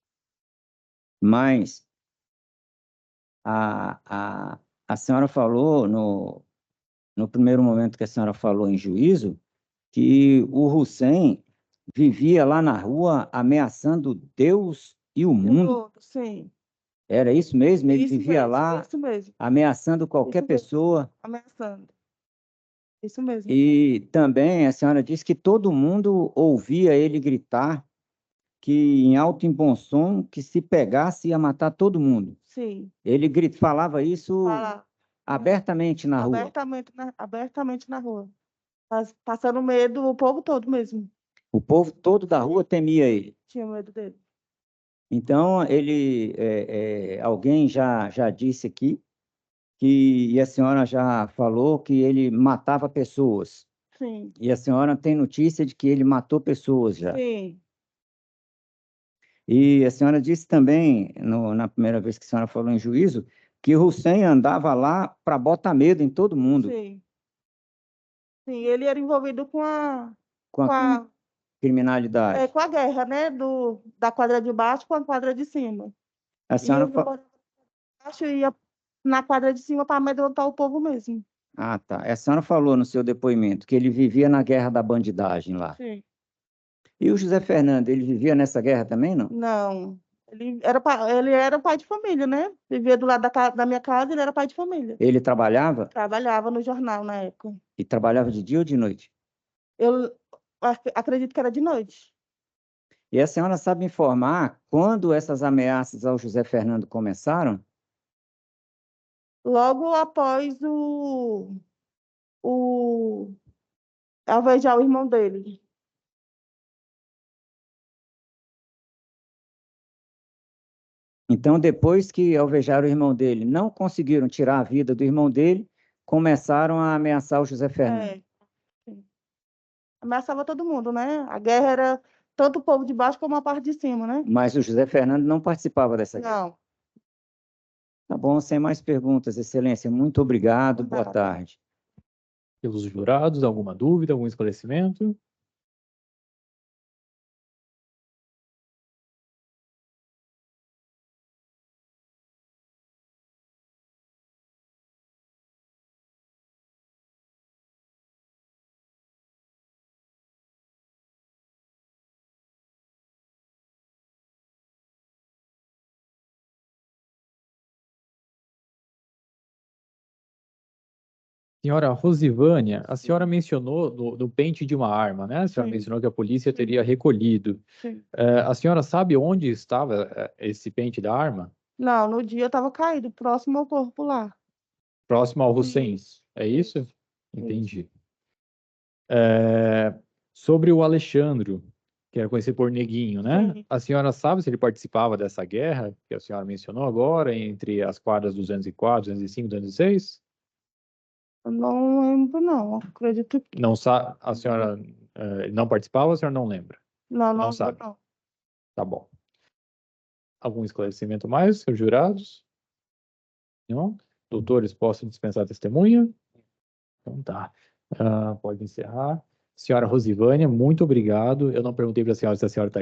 mas a senhora falou, no primeiro momento que a senhora falou em juízo, que o Hussein vivia lá na rua ameaçando Deus e o mundo. Sim. Era isso mesmo? Ele Isso vivia mesmo, lá isso mesmo. ameaçando qualquer Isso mesmo. pessoa. Ameaçando. Isso mesmo. E também a senhora disse que todo mundo ouvia ele gritar que em alto e bom som, que se pegasse ia matar todo mundo. Sim. Ele falava isso Fala abertamente na rua. abertamente na rua. Passando medo, o povo todo mesmo. O povo todo da rua temia ele. Tinha medo dele. Então, alguém já disse aqui e a senhora já falou que ele matava pessoas. Sim. E a senhora tem notícia de que ele matou pessoas já. Sim. E a senhora disse também, na primeira vez que a senhora falou em juízo, que o Hussein andava lá para botar medo em todo mundo. Sim. Sim, ele era envolvido com Com a criminalidade. com a guerra, né? Da quadra de baixo com a quadra de cima. A E senhora ele morava baixo e ia na quadra de cima para amedrontar o povo mesmo. Ah, tá. A senhora falou no seu depoimento que ele vivia na guerra da bandidagem lá. Sim. E o José Fernando, ele vivia nessa guerra também, não? Não. Ele era pai de família, né? Vivia do lado da minha casa, ele era pai de família. Ele trabalhava? Trabalhava no jornal na época. E trabalhava de dia ou de noite? Eu acredito que era de noite. E a senhora sabe informar quando essas ameaças ao José Fernando começaram? Logo após alvejar o irmão dele. Então, depois que alvejaram o irmão dele, não conseguiram tirar a vida do irmão dele, começaram a ameaçar o José Fernando. Sim. Ameaçava todo mundo, né? A guerra era tanto o povo de baixo como a parte de cima, né? Mas o José Fernando não participava dessa guerra. Não. Tá bom, sem mais perguntas, Excelência. Muito obrigado. Boa tarde. Pelos jurados, alguma dúvida, algum esclarecimento? Senhora Rosivânia, a senhora mencionou no pente de uma arma, né? A senhora Sim. mencionou que a polícia teria recolhido. Sim. A senhora sabe onde estava esse pente da arma? Não, no dia eu estava caído, próximo ao corpo lá. Próximo ao Hussein, Isso. é isso? Entendi. Sobre o Alexandro, que era conhecido por Neguinho, né? Sim. A senhora sabe se ele participava dessa guerra que a senhora mencionou agora, entre as quadras 204, 205, 206? Eu não lembro, não. Acredito que. Não sabe, a senhora não participava ou a senhora não lembra? Não Não lembro, sabe. não. Tá bom. Algum esclarecimento mais, senhores jurados? Não? Doutores, posso dispensar a testemunha? Então tá. Pode encerrar. Senhora Rosivânia, muito obrigado. Eu não perguntei para a senhora se a senhora está